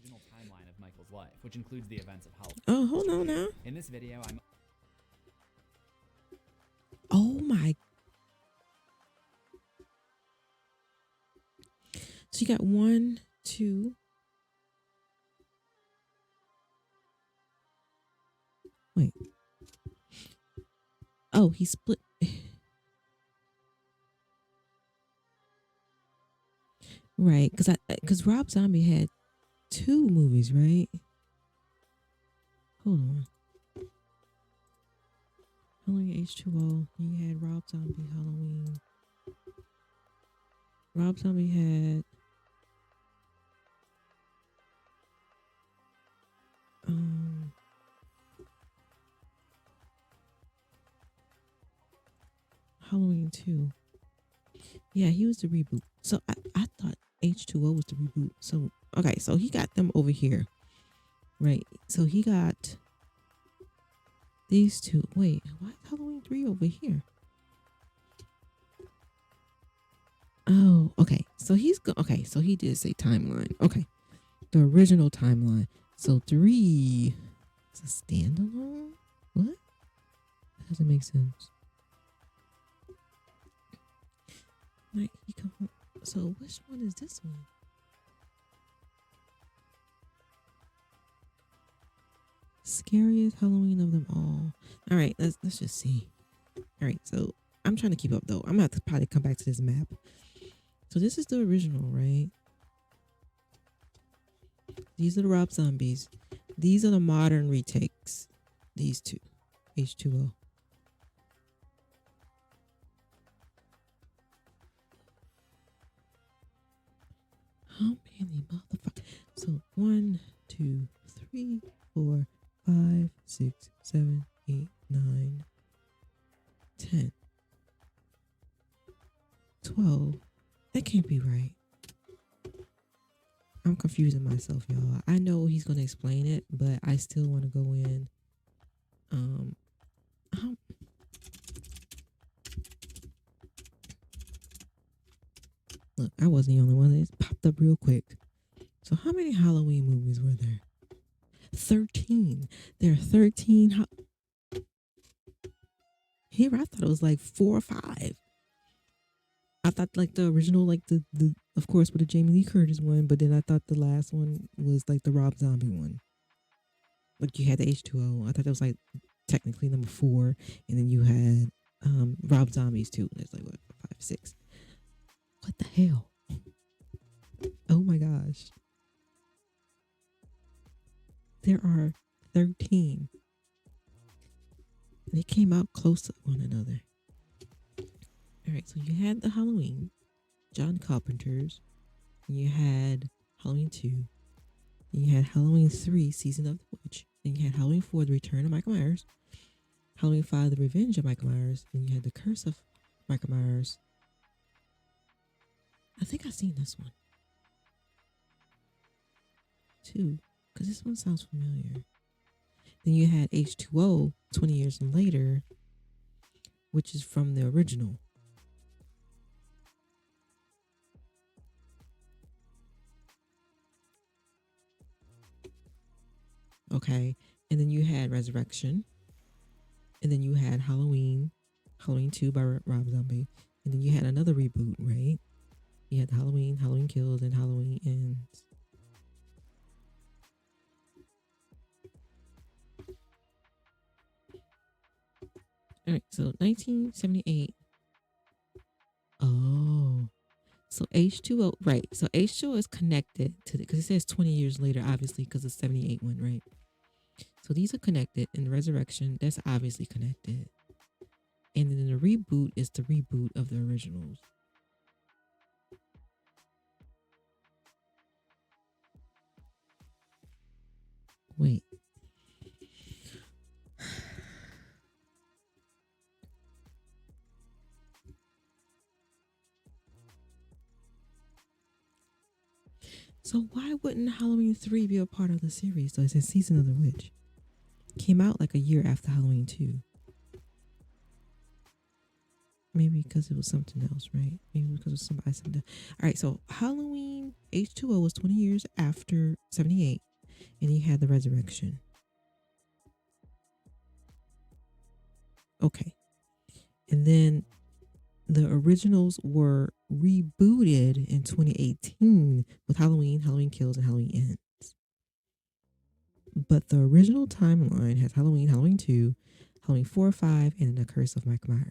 original timeline of Michael's life, which includes the events of Halloween. Oh, hold on now. In this video, I'm... Oh my. So you got 1, 2. Wait. Oh, he split. Right, because Rob Zombie had 2 movies, right? Hold on. Halloween H2O. You had Rob Zombie Halloween. Rob Zombie had Halloween 2. Yeah, he was the reboot. So I thought H2O was the reboot. So okay, so he got them over here. Right. So he got these 2. Wait, why is Halloween 3 over here? Oh, okay. So okay, so he did say timeline. Okay. The original timeline. So 3 is a standalone? What? That doesn't make sense. Like he come home. So which one is this one? Scariest Halloween of them all. All right, let's just see. All right, so I'm trying to keep up though. I'm gonna have to probably come back to this map. So this is the original, right? These are the Rob Zombies. These are the modern retakes. These 2, H2O. How many motherfuckers? So 1, 2, 3, 4, 5, 6, 7, 8, 9, 10, 12. That can't be right. I'm confusing myself, y'all. I know he's gonna explain it, but I still want to go in. Look, I wasn't the only one. It popped up real quick. So how many Halloween movies were there? 13. There are 13. Here, I thought it was like 4 or 5. I thought like the original, like the of course with the Jamie Lee Curtis one, but then I thought the last one was like the Rob Zombie one. Like you had the H2O. I thought that was like technically number 4, and then you had Rob Zombies too. That's like what, 5, 6. What the hell? Oh my gosh. There are 13. They came out close to one another. All right, so you had the Halloween, John Carpenter's, and you had Halloween 2, and you had Halloween 3, Season of the Witch, then you had Halloween 4, The Return of Michael Myers, Halloween 5, The Revenge of Michael Myers, then you had The Curse of Michael Myers. I think I've seen this one too, because this one sounds familiar. Then you had H2O 20 years later, which is from the original. Okay. And then you had Resurrection. And then you had Halloween 2 by Rob Zombie. And then you had another reboot, right? You had Halloween Kills, and Halloween Ends. All right, so 1978. Oh, so H2O, right? So H2O is connected to because it says 20 years later, obviously, because it's 78 one, right? So these are connected, and Resurrection, that's obviously connected. And then the reboot is the reboot of the originals. Wait. So why wouldn't Halloween 3 be a part of the series? So it says Season of the Witch. Came out like a year after Halloween 2. Maybe because it was something else, right? Maybe because it was somebody something. All right, so Halloween H2O was 20 years after 78, and he had the resurrection. Okay. And then the originals were rebooted in 2018 with Halloween, Halloween Kills, and Halloween Ends. But the original timeline has Halloween, Halloween 2, Halloween 4, 5, and The Curse of Mike Myers.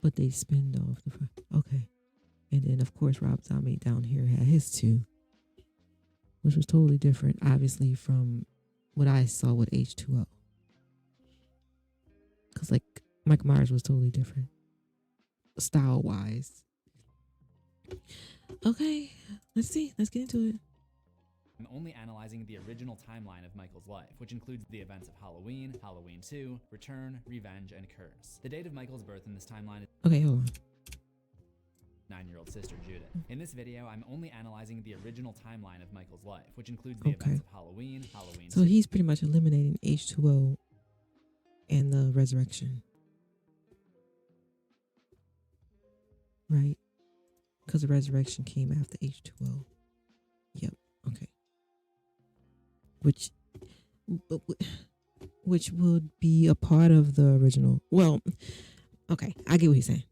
But they spinned off the okay. And then of course Rob Zombie down here had his 2, which was totally different, obviously, from what I saw with H2O. Because like Mike Myers was totally different, style wise. Okay, let's see. Let's get into it. I'm only analyzing the original timeline of Michael's life, which includes the events of Halloween, Halloween 2, Return, Revenge, and Curse. The date of Michael's birth in this timeline is Okay, hold on. 9-year-old sister Judith. In this video, I'm only analyzing the original timeline of Michael's life, which includes the events of Halloween, Halloween 2. So he's pretty much eliminating H2O and the resurrection. Right? Because the resurrection came after H2O. Yep. Okay. Which would be a part of the original. Well, okay, I get what he's saying.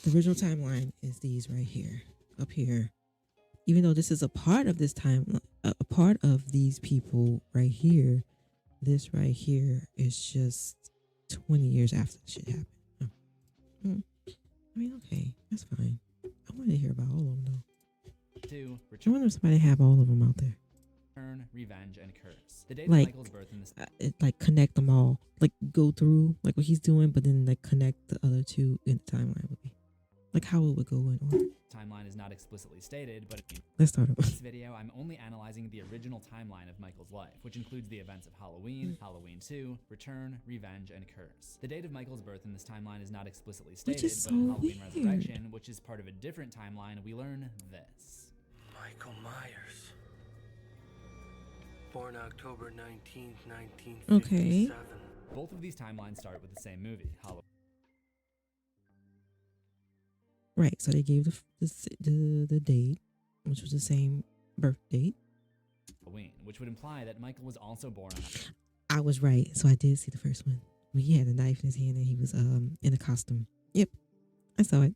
The original timeline is these right here, up here. Even though this is a part of this time, a part of these people right here, this right here is just 20 years after the shit happened. Oh. I mean, okay, that's fine. I wanted to hear about all of them though. I wonder if somebody have all of them out there. Return, Revenge, and Curse. The date Like, of Michael's birth in this like connect them all, like go through like what he's doing, but then like connect the other 2 in the timeline would be. Like how it would go in order. Timeline is not explicitly stated, but let's start over. In this video, I'm only analyzing the original timeline of Michael's life, which includes the events of Halloween, Halloween 2, Return, Revenge, and Curse. The date of Michael's birth in this timeline is not explicitly stated, but in Halloween Resurrection, which is part of a different timeline, we learn this. Michael Myers. Born October 19th, 1957. Okay. Both of these timelines start with the same movie, Halloween. Right, so they gave the date, which was the same birth date. Halloween, which would imply that Michael was also born on. I was right, so I did see the first one. When he had a knife in his hand and he was in a costume. Yep, I saw it.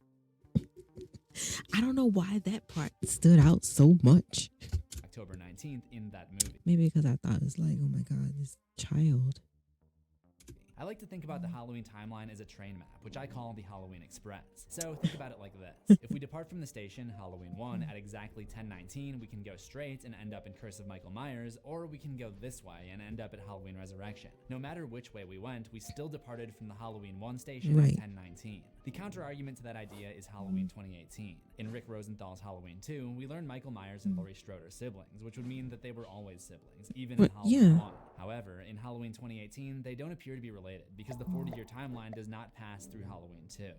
I don't know why that part stood out so much. October 19th in that movie. Maybe because I thought it was like, oh my god, this child. I like to think about the Halloween timeline as a train map, which I call the Halloween Express. So think about it like this. If we depart from the station, Halloween 1, at exactly 10:19, we can go straight and end up in Curse of Michael Myers, or we can go this way and end up at Halloween Resurrection. No matter which way we went, we still departed from the Halloween 1 station at 10:19. The counter-argument to that idea is Halloween 2018. In Rick Rosenthal's Halloween 2, we learn Michael Myers and Laurie Strode are siblings, which would mean that they were always siblings, even in Halloween 1. However, in Halloween 2018, they don't appear to be related, because the 40-year timeline does not pass through Halloween 2.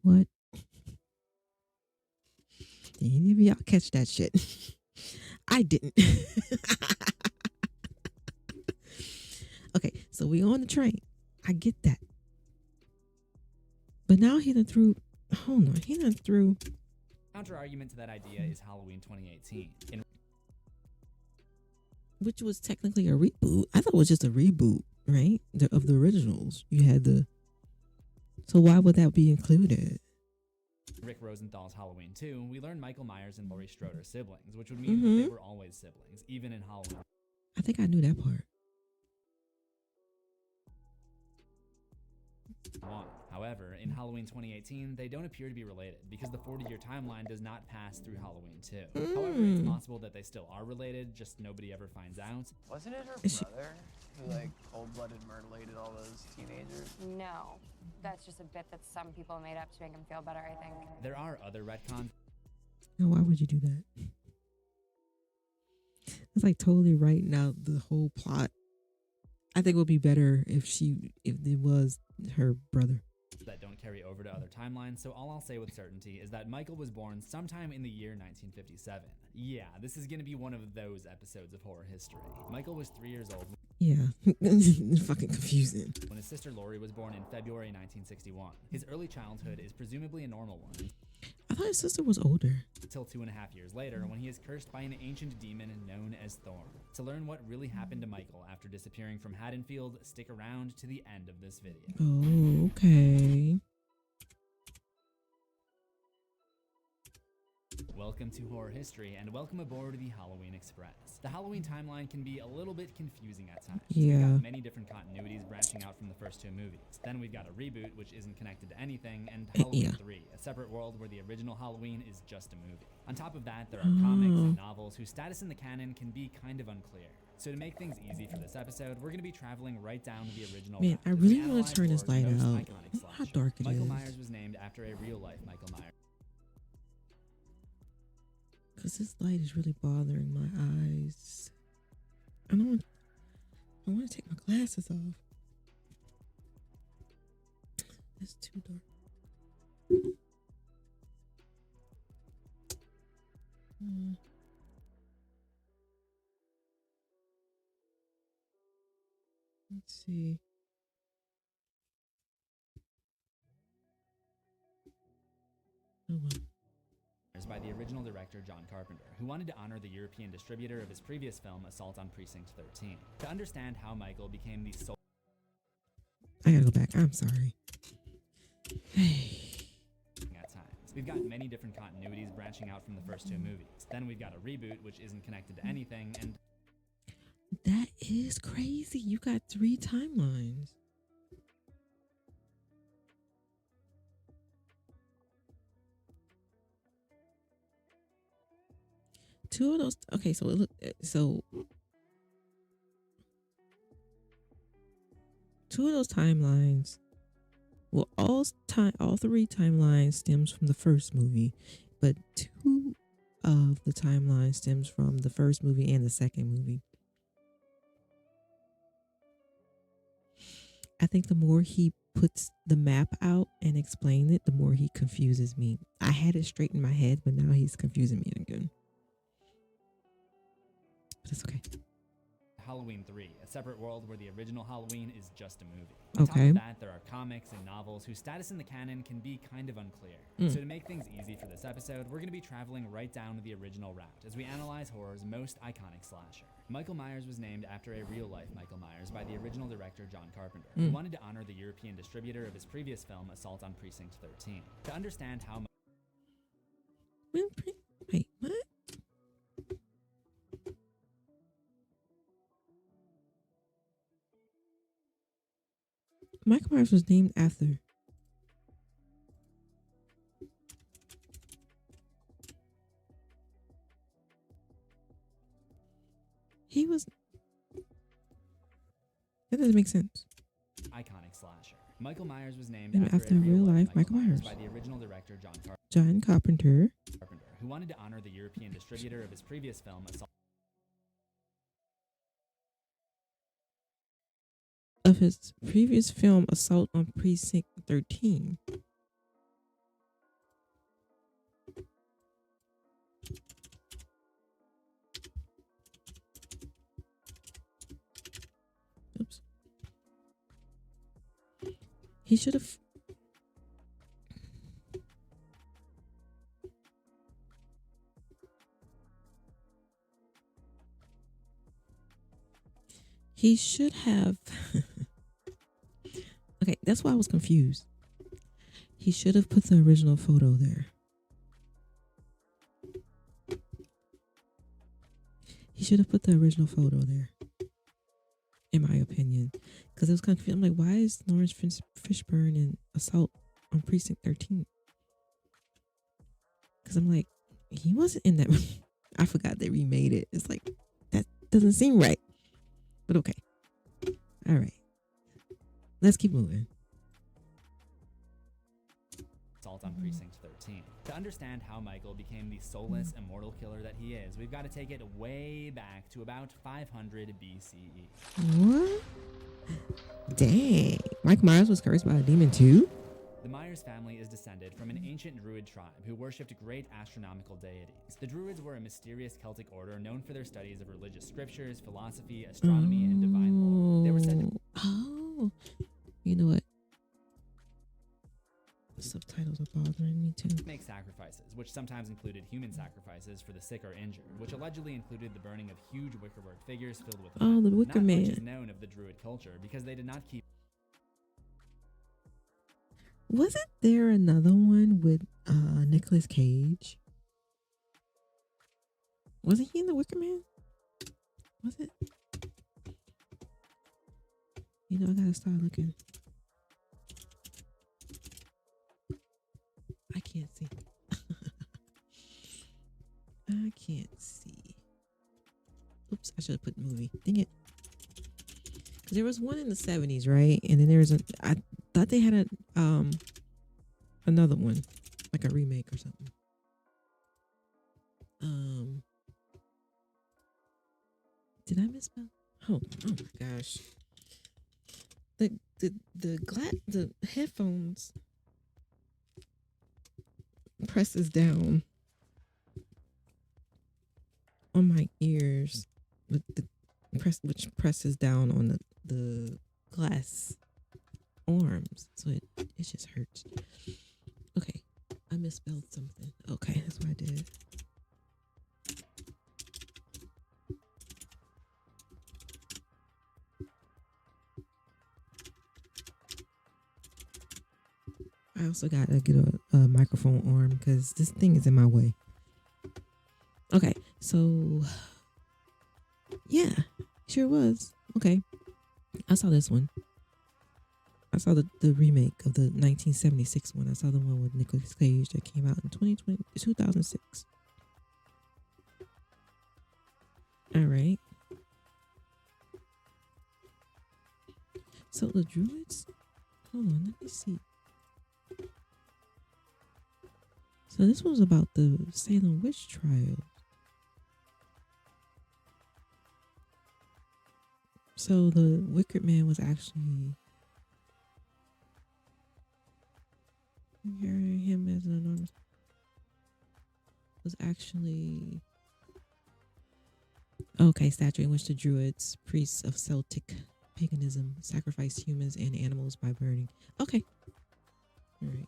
What? Did any of y'all catch that shit? I didn't. Okay, so we on the train. I get that. But now he done threw. Hold on, he done threw. Counter-argument to that idea is Halloween 2018. Which was technically a reboot. I thought it was just a reboot, right? Of the originals. You had the. So why would that be included? Rick Rosenthal's Halloween 2, we learn Michael Myers and Laurie Strode are siblings, which would mean that they were always siblings, even in Halloween. I think I knew that part. However, in Halloween 2018, they don't appear to be related because the 40-year timeline does not pass through Halloween 2. However, it's possible that they still are related, just nobody ever finds out. Wasn't it her brother who, like, cold-blooded mutilated all those teenagers? No. That's just a bit that some people made up to make him feel better, I think. There are other retcons. No, why would you do that? It's like totally writing out the whole plot. I think it would be better if it was her brother. that don't carry over to other timelines, so all I'll say with certainty is that Michael was born sometime in the year 1957. Yeah, this is gonna be one of those episodes of horror history. Michael was 3 years old Yeah. Fucking confusing. when his sister Lori was born in February 1961. His early childhood is presumably a normal one, I thought his sister was older. until 2.5 years later when he is cursed by an ancient demon known as Thorn. To learn what really happened to Michael after disappearing from Haddonfield, stick around to the end of this video. Oh, okay. Welcome to Horror History, and welcome aboard the Halloween Express. The Halloween timeline can be a little bit confusing at times. We've Yeah. got many different continuities branching out from the first two movies. Then we've got a reboot, which isn't connected to anything, and Halloween Yeah. 3, a separate world where the original Halloween is just a movie. On top of that, there are comics and novels whose status in the canon can be kind of unclear. So to make things easy for this episode, we're going to be traveling right down to the original Man, route I as really we wanna analyze turn this horror's light most out. iconic How slasher. dark it Michael is. Myers was named after a real-life Michael Myers. Because this light is really bothering my eyes. I want to take my glasses off. It's too dark. Let's see. Oh, well. By the original director John Carpenter, who wanted to honor the European distributor of his previous film Assault on Precinct 13. To understand how Michael became the sole I gotta go back. I'm sorry. at times. We've got many different continuities branching out from the first two movies. Then we've got a reboot, which isn't connected to anything, and That is crazy. You got 3 timelines. Two of those. Okay, so it look. So 2 of those timelines. Well, all 3 timelines stems from the first movie, but 2 of the timelines stems from the first movie and the second movie. I think the more he puts the map out and explains it, the more he confuses me. I had it straight in my head, but now he's confusing me again. But it's okay. Halloween 3, a separate world where the original Halloween is just a movie. On top Okay. of that, there are comics and novels whose status in the canon can be kind of unclear. So to make things easy for this episode, we're going to be traveling right down to the original route as we analyze horror's most iconic slasher. Michael Myers was named after a real-life Michael Myers by the original director John Carpenter, who wanted to honor the European distributor of his previous film Assault on Precinct 13. To understand how Wait, what? Michael Myers was named after. He was. That doesn't make sense. iconic slasher. Michael Myers was named And after a real-life Michael Myers Myers. by the original director John John Carpenter. Carpenter, who wanted to honor the European distributor of his previous film Assault Of his previous film, Assault on Precinct 13. Oops. He should have. He should have. Okay, that's why I was confused. He should have put the original photo there. He should have put the original photo there, in my opinion. Because it was confusing. I'm like, why is Lawrence Fishburne in Assault on Precinct 13? Because I'm like, he wasn't in that. I forgot they remade it. It's like, that doesn't seem right. But okay. All right. Let's keep moving. Assault on Precinct 13. To understand how Michael became the soulless, immortal killer that he is, we've got to take it way back to about 500 BCE. What? Dang. Mike Myers was cursed by a demon too? Myers family is descended from an ancient Druid tribe who worshipped great astronomical deities. The Druids were a mysterious Celtic order known for their studies of religious scriptures, philosophy, astronomy, and divine lore. They were said to Oh, you know what? The subtitles are bothering me too. make sacrifices, which sometimes included human sacrifices for the sick or injured, which allegedly included the burning of huge wickerwork figures filled with Oh, the fire. Wicker Not Man. much is known of the Druid culture because they did not keep Wasn't there another one with Nicolas Cage? Wasn't he in the Wicker Man? Was it? You know, I gotta start looking. I can't see. I can't see. Oops, I should have put movie. Dang it. Because there was one in the 70s, right? And then there was I thought they had another one, like a remake or something. Did I misspell? Oh my gosh. The headphones presses down on my ears with which presses down on the glass arms, so it just hurts. Okay, I misspelled something. Okay, that's what I did. I also gotta get a microphone arm because this thing is in my way. Okay, so yeah, sure was. Okay, I saw this one. I saw the remake of the 1976 one. I saw the one with Nicolas Cage that came out in 2006. All right. So the Druids. Hold on, let me see. So this was about the Salem witch trial. So the Wicked Man was actually him as an enormous was actually statue in which the Druids, priests of Celtic paganism, sacrificed humans and animals by burning. Okay. All right.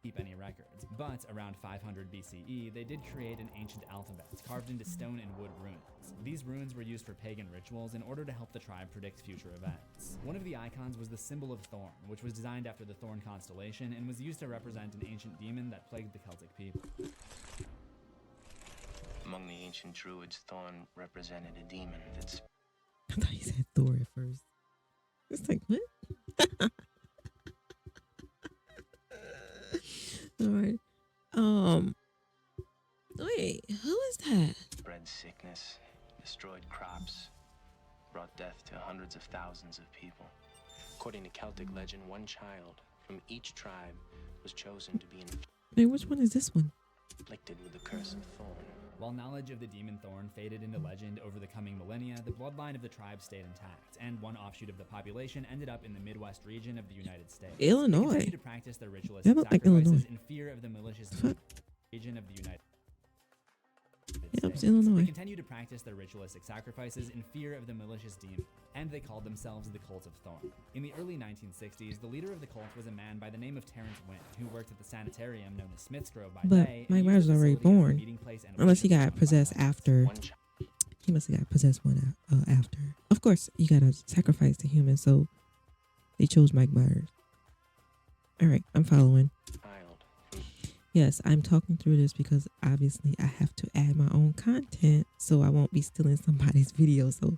keep any records, but around 500 BCE, they did create an ancient alphabet carved into stone and wood runes. These runes were used for pagan rituals in order to help the tribe predict future events. One of the icons was the symbol of Thorn, which was designed after the Thorn constellation and was used to represent an ancient demon that plagued the Celtic people. Among the ancient druids, Thorn represented a demon that's... I thought you said Thor at first. It's like, what? All right. Wait, who is that? spread sickness, destroyed crops, brought death to hundreds of thousands of people. According to Celtic legend, one child from each tribe was chosen to be Wait, which one is this one? inflicted with the curse of Thorn. While knowledge of the demon Thorn faded into legend over the coming millennia, the bloodline of the tribe stayed intact, and one offshoot of the population ended up in the Midwest region of the United States. Illinois. They continued to practice their ritualistic They look like sacrifices Illinois. in fear of the malicious region of the United Yep, it's States. Illinois. They continued to practice their ritualistic sacrifices in fear of the malicious demon, and they called themselves the Cult of Thorn. In the early 1960s, the leader of the cult was a man by the name of Terrence Wynn, who worked at the sanitarium known as Smith's Grove by But day. Mike and Myers used was the already facility as a born. meeting place and Unless he worship got zone possessed by night. after. One child He must have got possessed one after. Of course, you gotta sacrifice the human, so they chose Mike Myers. All right, I'm following. Yes, I'm talking through this because obviously I have to add my own content, so I won't be stealing somebody's video. So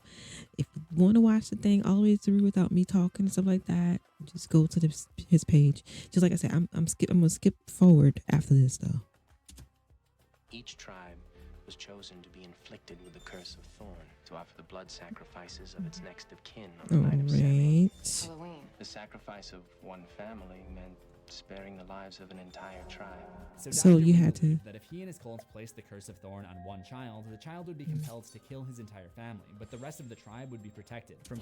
if you want to watch the thing all the way through without me talking and stuff like that, just go to his page. Just like I said, I'm gonna skip forward after this though. Each tribe was chosen to be inflicted with the curse of Thorn to offer the blood sacrifices of its next of kin on the All night of Samhain. right. Halloween. The sacrifice of one family meant sparing the lives of an entire tribe. So Dr. you Wynn had to- believed that if he and his cult placed the curse of thorn on one child, the child would be compelled to kill his entire family, but the rest of the tribe would be protected from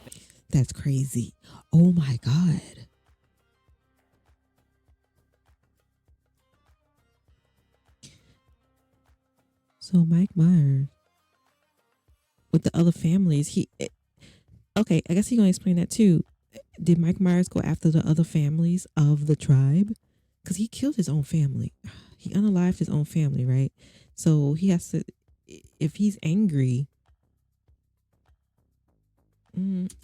That's crazy. Oh my God. So Mike Myers with the other families, okay, I guess he gonna explain that too. Did Mike Myers go after the other families of the tribe? Because he killed his own family. He unalived his own family, right? So he has to, if he's angry. things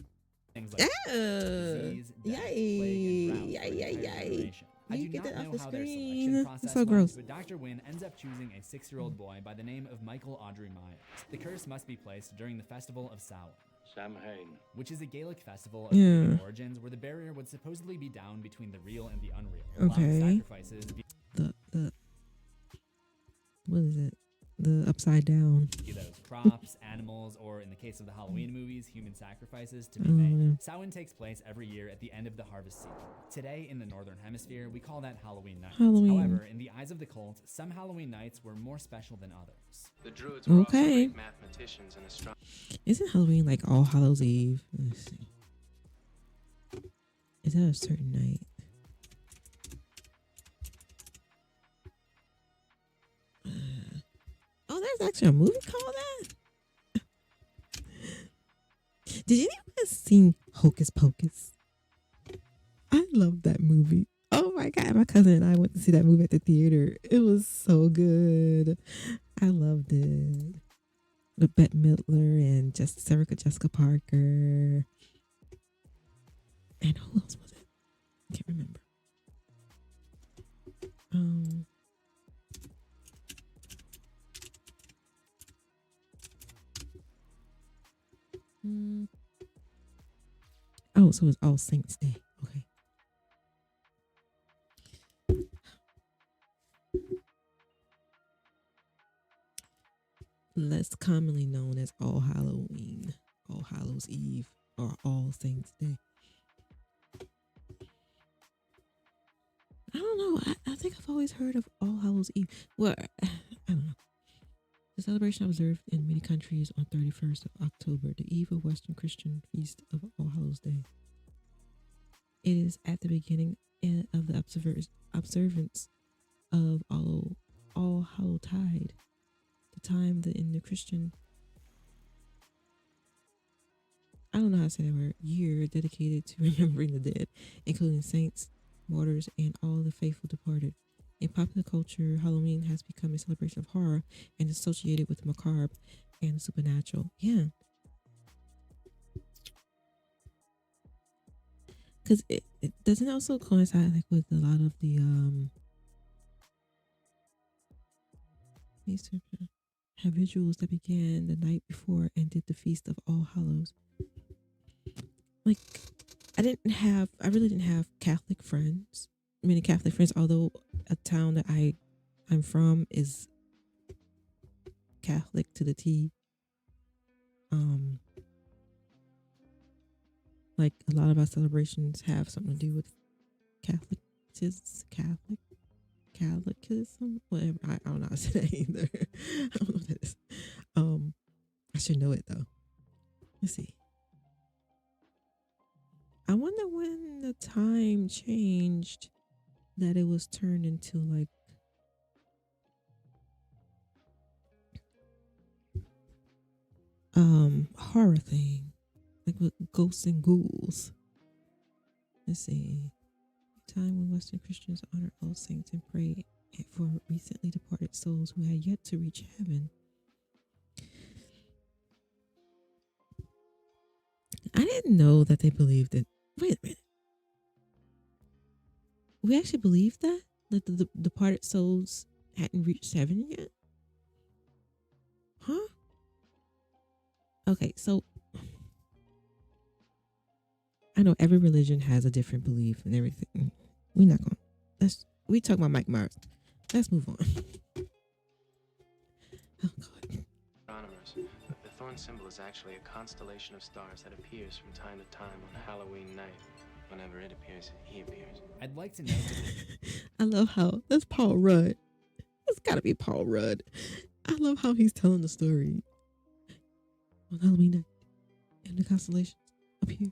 like disease, death, plague, and drought for an entire generation. I You do get not that off know the how their screen. selection That's process so went, gross. but Dr. Wynn ends up choosing a 6-year-old boy by the name of Michael Audrey Myers. The curse must be placed during the festival of Samhain, which is a Gaelic festival of pagan origins where the barrier would supposedly be down between the real and the unreal. Okay. Allowing sacrifices The what is it? The upside down. be those crops, animals, or in the case of the Halloween movies, human sacrifices to be Oh, made. yeah. Samhain takes place every year at the end of the harvest season. Today, in the Northern Hemisphere, we call that Halloween night. Halloween. However, in the eyes of the cult, some Halloween nights were more special than others. The Druids were also Okay. great mathematicians and astronomers. Isn't Halloween like All Hallows Eve? Let's see. Is that a certain night? Oh, there's actually a movie called that. Did anyone see Hocus Pocus? I love that movie. Oh my God, my cousin and I went to see that movie at the theater. It was so good. I loved it. With Bette Midler and Jessica Parker. And who else was it? I can't remember. Oh, so it's All Saints Day. Okay. Less commonly known as All Halloween, All Hallows Eve, or All Saints Day. I don't know. I think I've always heard of All Hallows Eve. Well, I don't know. The celebration observed in many countries on 31st of October, the eve of Western Christian feast of All Hallows Day. It is at the beginning of the observance of All Hallow Tide, the time that in the Christian, I don't know how to say that word, year dedicated to remembering the dead, including saints, martyrs, and all the faithful departed. In popular culture, Halloween has become a celebration of horror and is associated with the macabre and the supernatural. Yeah. Because it doesn't also coincide like with a lot of the have rituals that began the night before and did the Feast of All Hallows. Like I really didn't have Catholic friends. Many Catholic friends, although a town that I'm from is Catholic to the T. Like a lot of our celebrations have something to do with Catholicism, whatever. I don't know how to say that either. I don't know what that is. I should know it though. Let's see. I wonder when the time changed that it was turned into like horror thing, like with ghosts and ghouls. Let's see. Time when Western Christians honor all saints and pray for recently departed souls who had yet to reach heaven. I didn't know that they believed it. Wait a minute. We actually believed that? That the departed souls hadn't reached heaven yet? Huh? Okay, so I know every religion has a different belief and everything. We're not gonna. We talk about Mike Myers. Let's move on. Oh God. Astronomers, the thorn symbol is actually a constellation of stars that appears from time to time on Halloween night. Whenever it appears, he appears. I'd like to note that I love how that's Paul Rudd. It's got to be Paul Rudd. I love how he's telling the story on Halloween night and the constellations appear.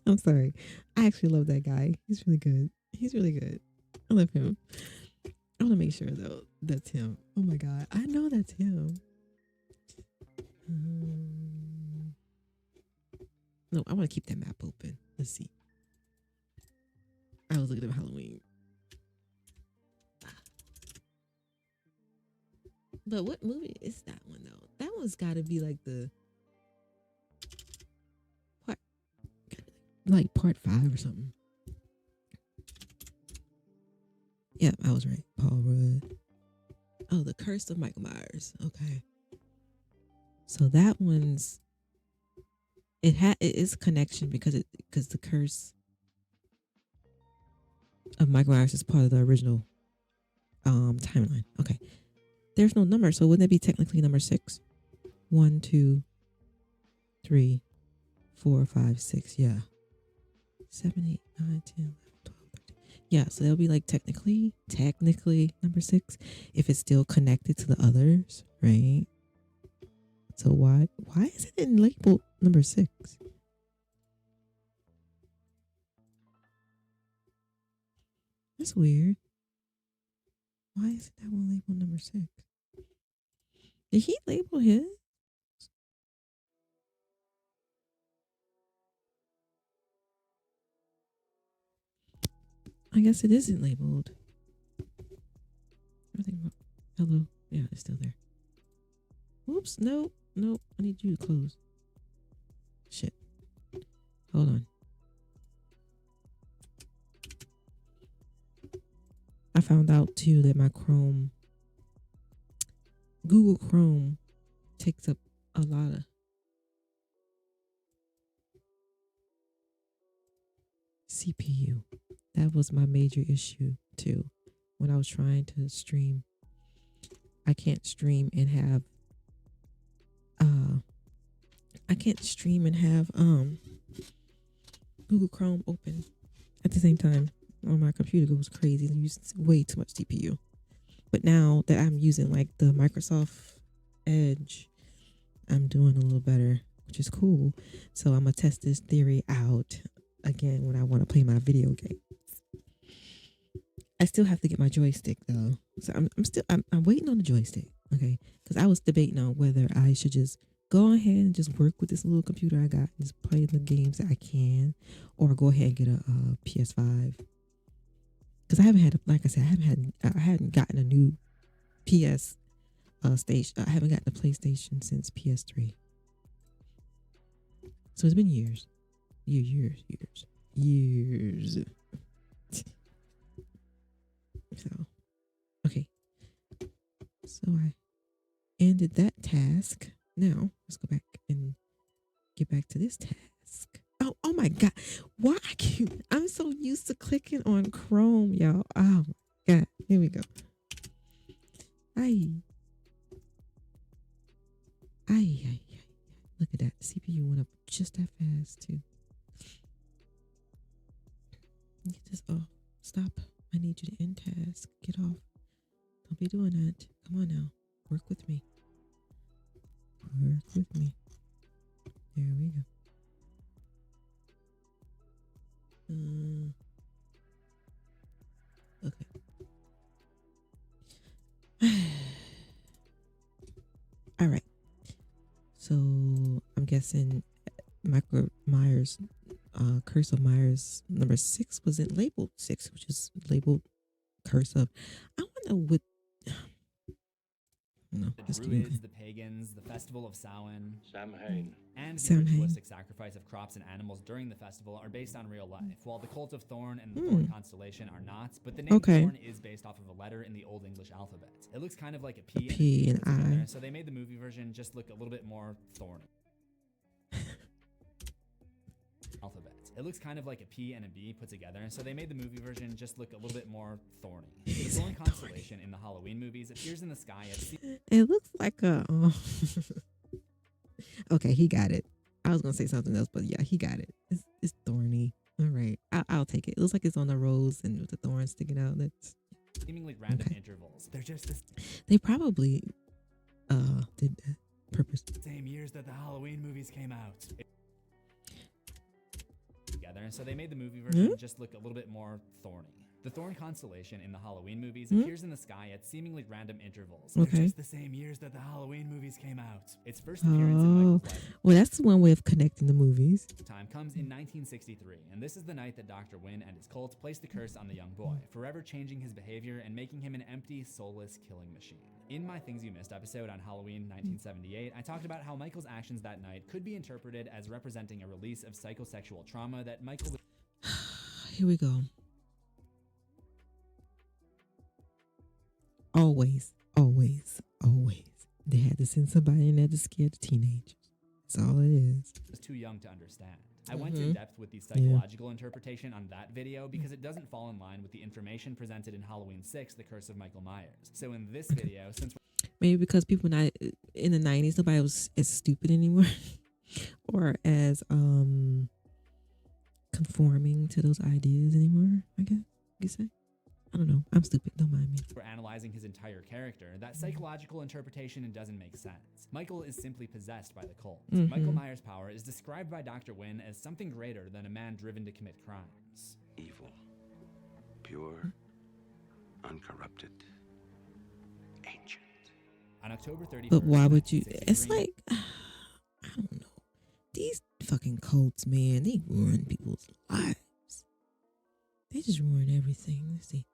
I'm sorry. I actually love that guy. He's really good. He's really good. I love him. I want to make sure though that's him. Oh my god, I know that's him. No, I want to keep that map open. Let's see. I was looking at Halloween. But what movie is that one though? That one's got to be like the part, like part 5 or something. Yeah, I was right. Paul Rudd. Oh, The Curse of Michael Myers. Okay. So that one's it is a connection because the curse of Michael Myers is part of the original timeline. Okay. There's no number, so wouldn't it be technically number 6? 1, 2, 3, 4, 5, 6. Yeah. 7, 8, 9, 10, 11, 12, 13. Yeah, so that'll be like technically number 6 if it's still connected to the others, right? So why is it labeled number 6? That's weird. Why is that one labeled number 6? Did he label his? I guess it isn't labeled. Hello. Yeah, it's still there. Whoops. No. I need you to close. Shit. Hold on. I found out too that my Google Chrome takes up a lot of CPU. That was my major issue too when I was trying to stream. I can't stream and have Google Chrome open at the same time on my computer. It goes crazy and uses way too much CPU. But now that I'm using like the Microsoft Edge, I'm doing a little better, which is cool. So I'm gonna test this theory out again when I want to play my video games. I still have to get my joystick though, so I'm waiting on the joystick. Okay, because I was debating on whether I should just go ahead and just work with this little computer I got and just play the games that I can, or go ahead and get a PS5. Because I haven't had, like I said, I hadn't gotten a new PS station. I haven't gotten a PlayStation since PS3. So it's been years. So, okay. So I ended that task. Now let's go back and get back to this task. Oh my God. Why I'm so used to clicking on Chrome, y'all. Oh my God. Here we go. Ay. Look at that. The CPU went up just that fast too. Get this off. Stop. I need you to end task. Get off. Don't be doing that. Come on now. Work with me. There we go. Okay. All right. So I'm guessing Michael Myers, Curse of Myers number 6 wasn't labeled 6, which is labeled Curse of. I wonder what. No, the Druids, the pagans, the festival of Samhain, and the Samhain. ritualistic sacrifice of crops and animals during the festival are based on real life, while the cult of Thorn and the Thorn constellation are not. But the name Thorn is based off of a letter in the Old English alphabet. It looks kind of like a P and I. So they made the movie version just look a little bit more thorny. Alphabet. It looks kind of like a P and a B put together, so they made the movie version just look a little bit more thorny. The thorn constellation in the Halloween movies appears in the sky at It looks like a. Okay, he got it. I was gonna say something else, but yeah, he got it. It's thorny. All right, I'll take it. It looks like it's on the rose and with the thorns sticking out. That's seemingly random okay. intervals. They're just the They probably did that purpose. same years that the Halloween movies came out. Together, so they made the movie version just look a little bit more thorny. The thorn constellation in the Halloween movies appears in the sky at seemingly random intervals. They're just the same years that the Halloween movies came out. Its first appearance in Michael's life. Well, that's one way of connecting the movies. Time comes in 1963, and this is the night that Dr. Wynn and his cult placed the curse on the young boy, forever changing his behavior and making him an empty, soulless killing machine. In my Things You Missed episode on Halloween 1978, I talked about how Michael's actions that night could be interpreted as representing a release of psychosexual trauma that Michael was Here we go. Always, always, always. They had to send somebody in there to scare the teenagers. That's all it is. too young to understand. I went in depth with the psychological interpretation on that video because it doesn't fall in line with the information presented in Halloween 6, The Curse of Michael Myers. So in this video, since maybe because people not in the 90s, nobody was as stupid anymore or as conforming to those ideas anymore, I guess you could say. I don't know. I'm stupid. Don't mind me. we're analyzing his entire character, that psychological interpretation doesn't make sense. Michael is simply possessed by the cult. Michael Myers' power is described by Dr. Wynn as something greater than a man driven to commit crimes. Evil, pure, uncorrupted, ancient. On October 31st, But why would you? It's 1963, like, I don't know. These fucking cults, man, they ruin people's lives. They just ruin everything. Let's see.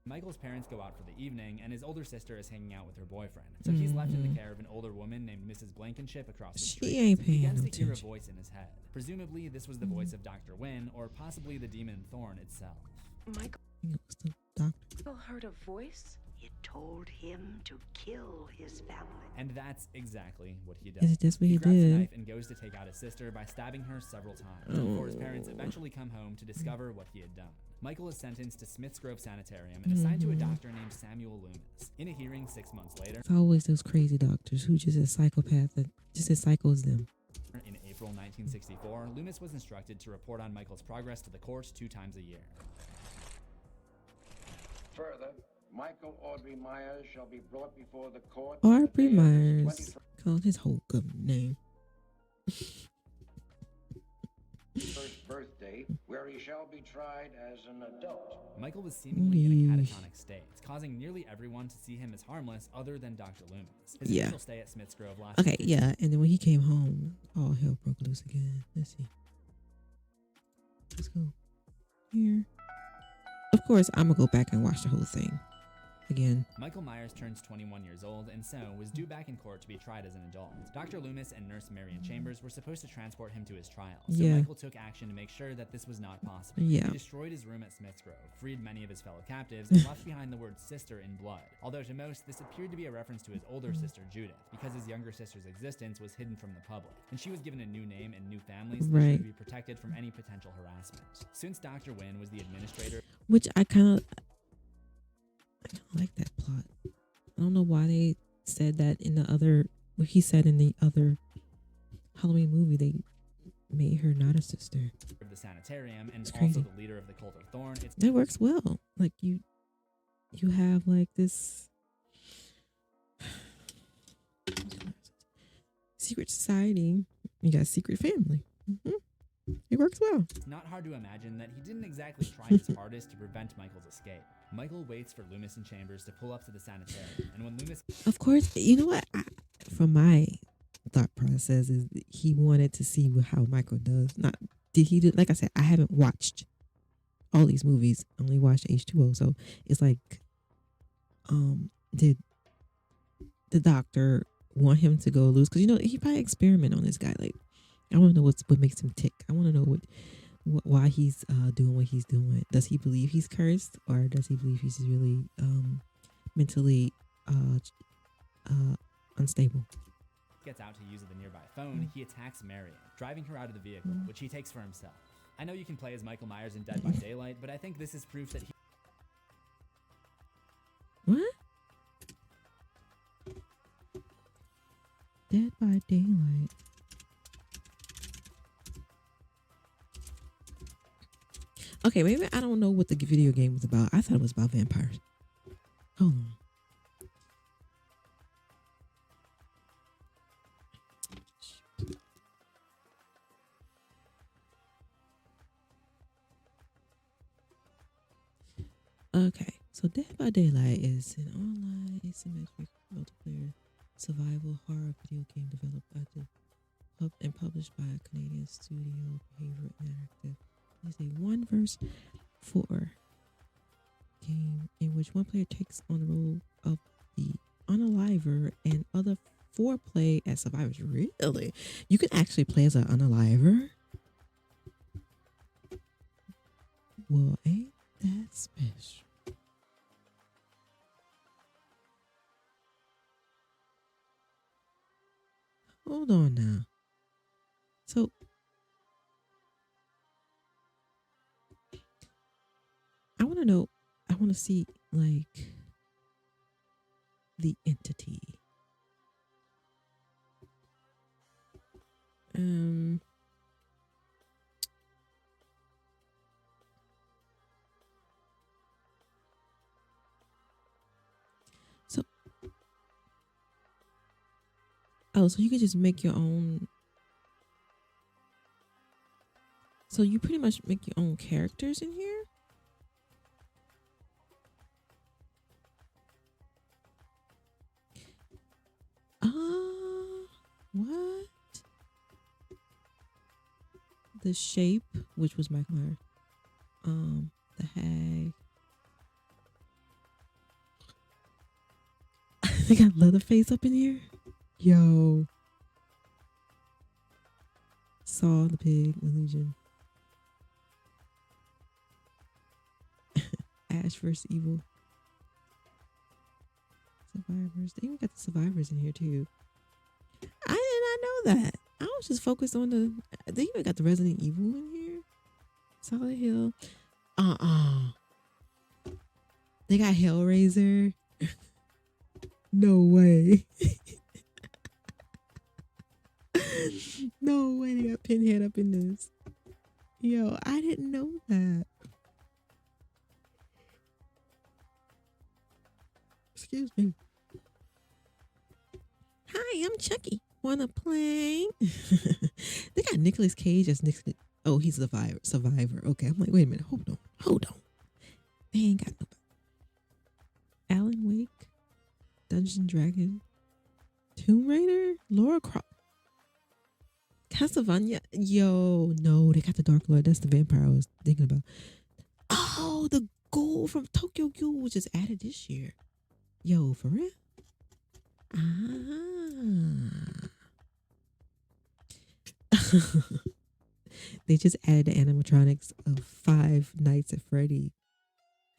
Michael's parents go out for the evening, and his older sister is hanging out with her boyfriend. So he's left in the care of an older woman named Mrs. Blankenship across the street. She ain't And he paying begins no to hear a attention. voice in his head. Presumably, this was the voice of Dr. Wynn, or possibly the demon Thorn itself. It was the doctor. Michael heard a voice. It told him to kill his family. And that's exactly what he does. Is it just what he grabs a did? knife and goes to take out his sister by stabbing her several times before his parents eventually come home to discover what he had done. Michael is sentenced to Smith's Grove Sanitarium and assigned to a doctor named Samuel Loomis. In a hearing 6 months later, It's always those crazy doctors who just a psychopath that just as psycho as them. in April 1964, Loomis was instructed to report on Michael's progress to the court 2 times a year. Further, Michael Audrey Myers shall be brought before the court. Aubrey Myers. Called his whole government name. First birthday, where he shall be tried as an adult. Michael was seemingly in a Yeesh. catatonic state, causing nearly everyone to see him as harmless other than Dr. Loomis. His Yeah. initial stay at Smith's Grove lasted Okay, yeah. And then when he came home, all hell broke loose again. Let's see. Let's go here. Of course, I'm going to go back and watch the whole thing again. Michael Myers turns 21 years old and so was due back in court to be tried as an adult. Dr. Loomis and nurse Marion Chambers were supposed to transport him to his trial, so Yeah. Michael took action to make sure that this was not possible. Yeah. He destroyed his room at Smith's Grove, freed many of his fellow captives, and left behind the word sister in blood. Although to most, this appeared to be a reference to his older sister Judith, because his younger sister's existence was hidden from the public, and she was given a new name and new family so that she Right. could be protected from any potential harassment. Since Dr. Wynn was the administrator, Which I kind of like that plot. I don't know why they said that in the other, what he said in the other Halloween movie, they made her not a sister. of the sanitarium and It's also crazy. the leader of the cult of Thorn, it's That works well. Like you have like this secret society. You got a secret family. It works well. not hard to imagine that he didn't exactly try his hardest to prevent Michael's escape. Michael waits for Loomis and Chambers to pull up to the sanitarium, and when Loomis Of course, you know what? From my thought process is that he wanted to see how Michael does. Not did he do? Like I said, I haven't watched all these movies. I only watched H2O, so it's like, did the doctor want him to go loose? Because he probably experiment on this guy. Like, I want to know what makes him tick. I want to know why he's doing what he's doing. Does he believe he's cursed, or does he believe he's really mentally unstable. Gets out to use the nearby phone, he attacks Marion, driving her out of the vehicle, which he takes for himself. I know you can play as Michael Myers in Dead by Daylight, but I think this is proof that he... What? Dead by Daylight. Okay, maybe I don't know what the video game was about. I thought it was about vampires. Hold on. Okay, so Dead by Daylight is an online asymmetric multiplayer survival horror video game developed by and published by a Canadian studio, Behavior Interactive. It is a 1v4 game in which one player takes on the role of the unaliver and other 4 play as survivors. Really? You can actually play as an unaliver? Well, ain't that special? Hold on now. So, I want to know, I want to see, like, the entity. So, oh, so you can just make your own. So you pretty much make your own characters in here? What? The Shape, which was Michael Myers. The Hag. They got Leatherface up in here? Yo. Saw the Pig, Illusion. Ash vs. Evil. Survivors. They even got the survivors in here too. I did not know that. I was just focused on they even got the Resident Evil in here. Silent Hill. They got Hellraiser. No way. No way they got Pinhead up in this. Yo, I didn't know that. Excuse me. Hi, I'm Chucky. Wanna play? They got Nicolas Cage as Nicolas. Oh, he's a survivor. Okay, I'm like, wait a minute. Hold on. They ain't got nobody. Alan Wake, Dungeon Dragon, Tomb Raider, Laura Croft, Castlevania. Yo, no, they got the Dark Lord. That's the vampire I was thinking about. Oh, the Ghoul from Tokyo Ghoul was just added this year. Yo, for real? They just added the animatronics of Five Nights at Freddy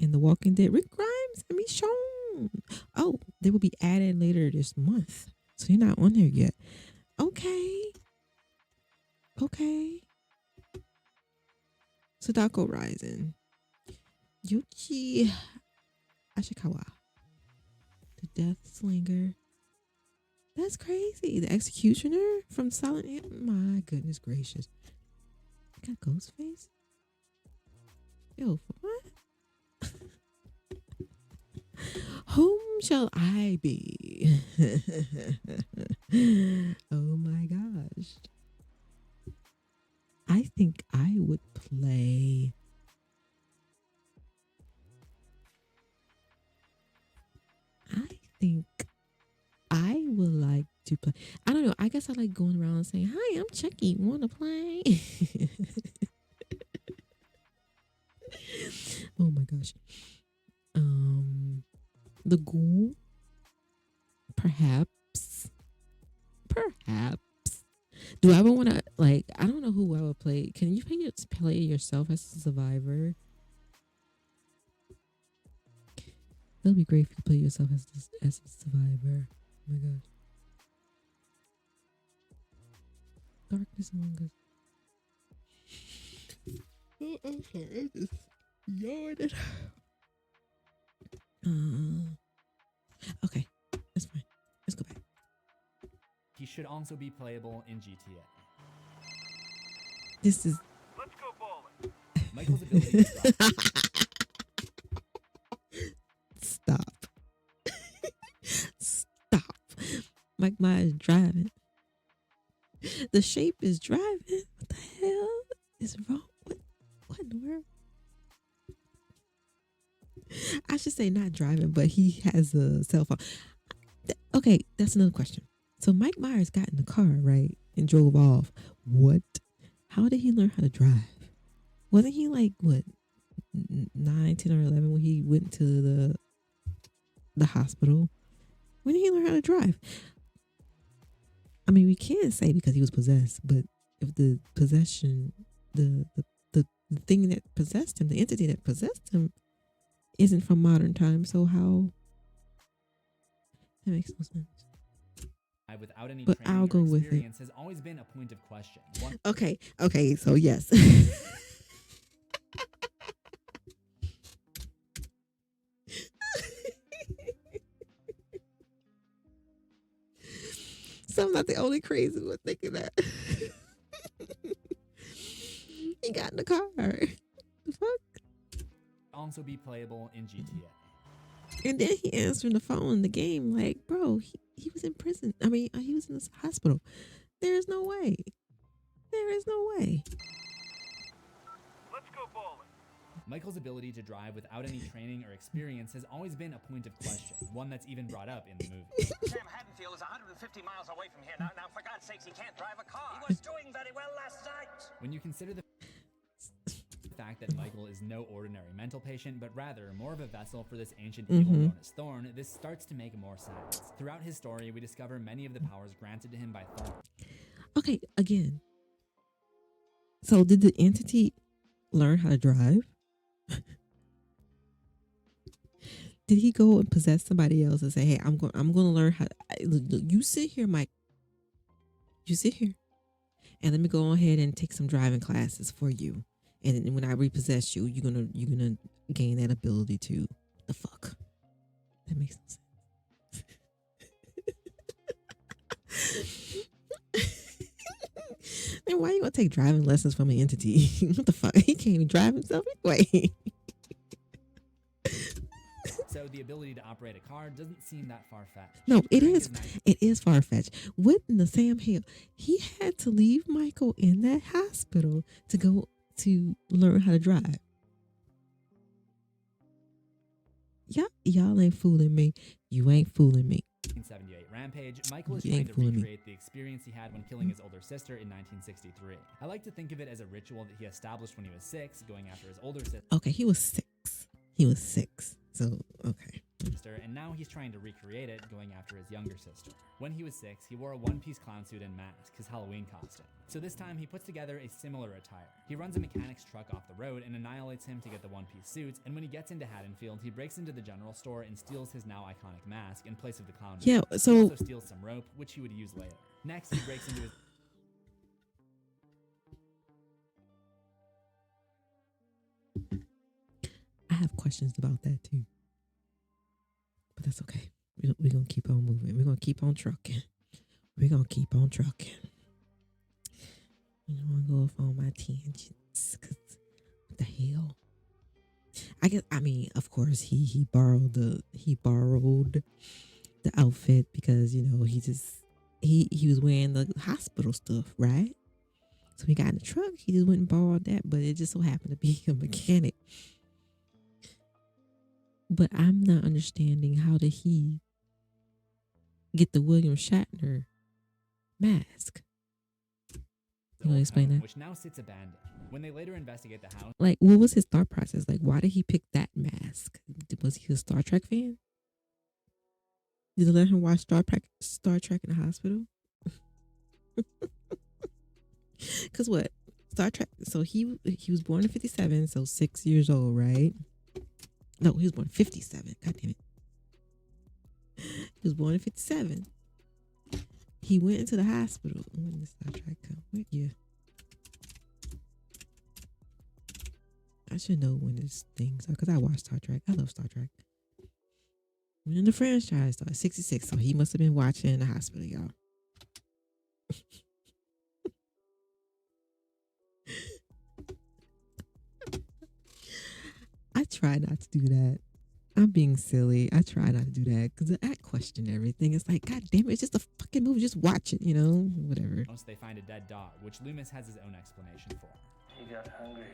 and The Walking Dead. Rick Grimes and Michonne. Oh, they will be added later this month. So you're not on there yet. Okay. Sadako Rising. Yuchi Ashikawa. The Death Slinger. That's crazy. The Executioner from Silent Hill. My goodness gracious. Got Ghostface? Yo, for what? Whom shall I be? Oh my gosh. I think I would play. I think I would like to play. I don't know. I guess I like going around and saying, "Hi, I'm Chucky. Want to play?" Oh my gosh. The Ghoul. Perhaps. Do I ever want to, like, I don't know who I would play. Can you play yourself as a survivor? That'll be great if you play yourself as a survivor. Oh my gosh. Darkness among us. Oh, I'm sorry. I just yawned. Okay, that's fine. Let's go back. He should also be playable in GTA. This is. Let's go bowling. Michael's ability to drive. Stop. Stop. Mike Myers driving. The shape is driving. What the hell is wrong? What in the world? I should say not driving, but he has a cell phone. Okay, that's another question. So Mike Myers got in the car, right? And drove off. What? How did he learn how to drive? Wasn't he like, what, 9, 10, or 11 when he went to the hospital? When did he learn how to drive? I mean, we can't say because he was possessed, but if the possession, the thing that possessed him, the entity that possessed him, isn't from modern times, so how? That makes no sense. Without any But training I'll or go with it. experience has always been a point of question. Okay, so yes. So I'm not the only crazy one thinking that. He got in the car. The fuck? Also be playable in GTA. And then he answered the phone in the game like, bro, he was in prison. I mean, he was in this hospital. There is no way. There is no way. Let's go bowling. Michael's ability to drive without any training or experience has always been a point of question, one that's even brought up in the movie. Sam Haddonfield is 150 miles away from here. Now, for God's sakes, he can't drive a car. He was doing very well last night. When you consider the fact that Michael is no ordinary mental patient, but rather more of a vessel for this ancient evil known as Thorn, this starts to make more sense. Throughout his story, we discover many of the powers granted to him by Thorn. Okay, again. So did the entity learn how to drive? Did he go and possess somebody else and say, "Hey, I'm going to learn how to, you sit here, Mike. You sit here. And let me go ahead and take some driving classes for you. And then when I repossess you, you're gonna gain that ability too." The fuck? That makes no sense. Then why you gonna take driving lessons from an entity? What the fuck? He can't even drive himself anyway. So the ability to operate a car doesn't seem that far-fetched. No, it Frank is. It is far-fetched. What in the Sam Hill? He had to leave Michael in that hospital to go to learn how to drive. Y'all ain't fooling me. You ain't fooling me. 1978 Rampage, Michael is You trying ain't to fooling me. recreate the experience he had when killing his older sister in 1963. I like to think of it as a ritual that he established when he was 6, going after his older sister. Okay, he was 6. He was 6. So, okay. And now he's trying to recreate it, going after his younger sister. When he was 6, he wore a one-piece clown suit and mask, his Halloween costume. So this time, he puts together a similar attire. He runs a mechanic's truck off the road and annihilates him to get the one-piece suits, and when he gets into Haddonfield, he breaks into the general store and steals his now iconic mask in place of the clown. Yeah, mask. so- He also steals some rope, which he would use later. Next, he breaks into his... I have questions about that too. But that's okay. We're going to keep on moving. We're going to keep on trucking. We're going to keep on trucking. I don't want to go off on my tangents. Cause what the hell? I mean, of course, he borrowed the outfit because, he was wearing the hospital stuff, right? So he got in the truck. He just went and borrowed that, but it just so happened to be a mechanic. But I'm not understanding, how did he get the William Shatner mask? You want to explain that? Which now sits abandoned. When they later investigate the house... Like, what was his thought process? Like, why did he pick that mask? Was he a Star Trek fan? Did they let him watch Star Trek in the hospital? Because what? Star Trek. So he was born in 57, so 6 years old, right? No, he was born in 57. God damn it. was born in 57. He went into the hospital. When did Star Trek come? What year? I should know when these things are because I watched Star Trek. I love Star Trek. When the franchise started, 66. So he must have been watching in the hospital, y'all. I try not to do that. I'm being silly. I try not to do that because I question everything. It's like, God damn it, it's just a fucking movie. Just watch it, whatever. Once they find a dead dog, which Loomis has his own explanation for. He got hungry.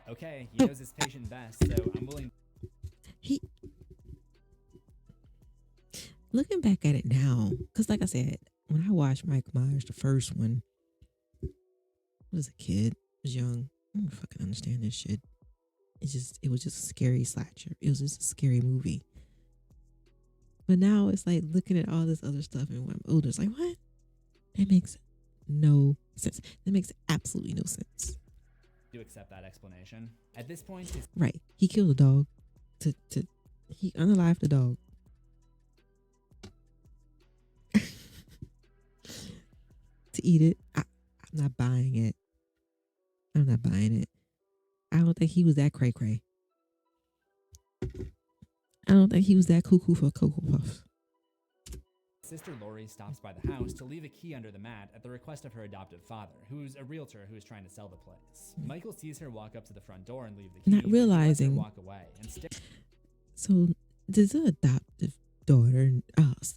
Okay, he knows his patient best, so I'm willing. Looking back at it now, because like I said, when I watched Mike Myers, the first one, I was a kid, I was young. I don't fucking understand this shit. It was just a scary slasher. It was just a scary movie. But now it's like looking at all this other stuff and when I'm older, it's like, what? That makes no sense. That makes absolutely no sense. Do accept that explanation. At this point, right. He killed a dog. He unalived the dog. To eat it. I'm not buying it. I'm not buying it. I don't think he was that cray-cray. I don't think he was that cuckoo for Cocoa Puffs. Sister Lori stops by the house to leave a key under the mat at the request of her adoptive father, who's a realtor who is trying to sell the place. Michael sees her walk up to the front door and leave the key. Not realizing. Walk away and so does the adoptive daughter,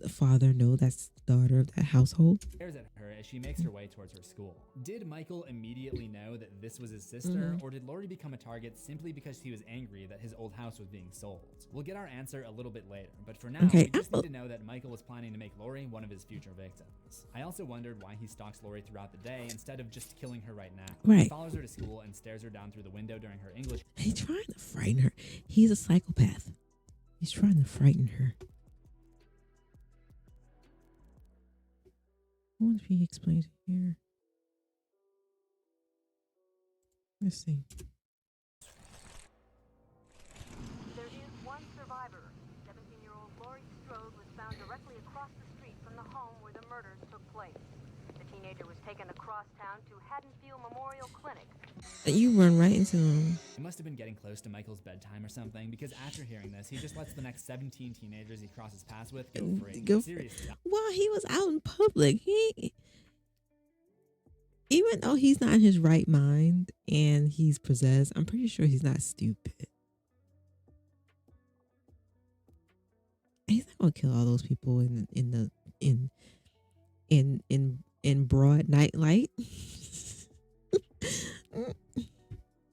father know that's the daughter of that household? Stares at her as she makes her way towards her school. Did Michael immediately know that this was his sister, or did Lori become a target simply because he was angry that his old house was being sold? We'll get our answer a little bit later, but for now, we just need to know that Michael was planning to make Lori one of his future victims. I also wondered why he stalks Lori throughout the day instead of just killing her right now. Right. He follows her to school and stares her down through the window during her English. He's trying to frighten her. He's a psychopath. He's trying to frighten her. I wonder if he explains it here. Let's see. There is one survivor. 17-year-old Lori Strode was found directly across the street from the home where the murders took place. The teenager was taken across town to Haddonfield Memorial Clinic. You run right into him. He must have been getting close to Michael's bedtime or something, because after hearing this, he just lets the next 17 teenagers he crosses paths with go free. Seriously. Well, he was out in public. Even though he's not in his right mind and he's possessed, I'm pretty sure he's not stupid. He's not gonna kill all those people in broad night light.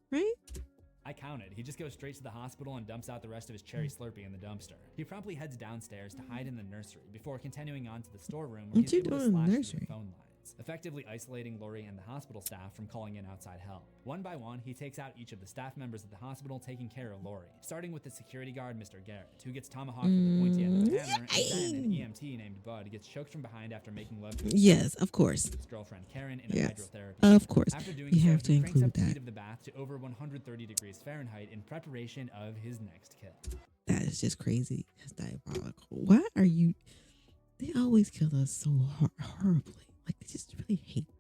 Right? I counted. He just goes straight to the hospital and dumps out the rest of his cherry Slurpee in the dumpster. He promptly heads downstairs to hide in the nursery before continuing on to the storeroom where he's able to slash through the phone lines, effectively isolating Lori and the hospital staff from calling in outside help. One by one, he takes out each of the staff members at the hospital taking care of Lori, starting with the security guard, Mr. Garrett, who gets tomahawked with the pointy end of a hammer, and then an EMT named Bud gets choked from behind after making love to yes, of course. His girlfriend Karen in hydrotherapy. Of course. After doing you so, have to he cranks include up the that. heat of the bath to over 130 degrees Fahrenheit in preparation of his next kill. That is just crazy. That's diabolical. Why are you... They always kill us so horribly. Like, they just really hate.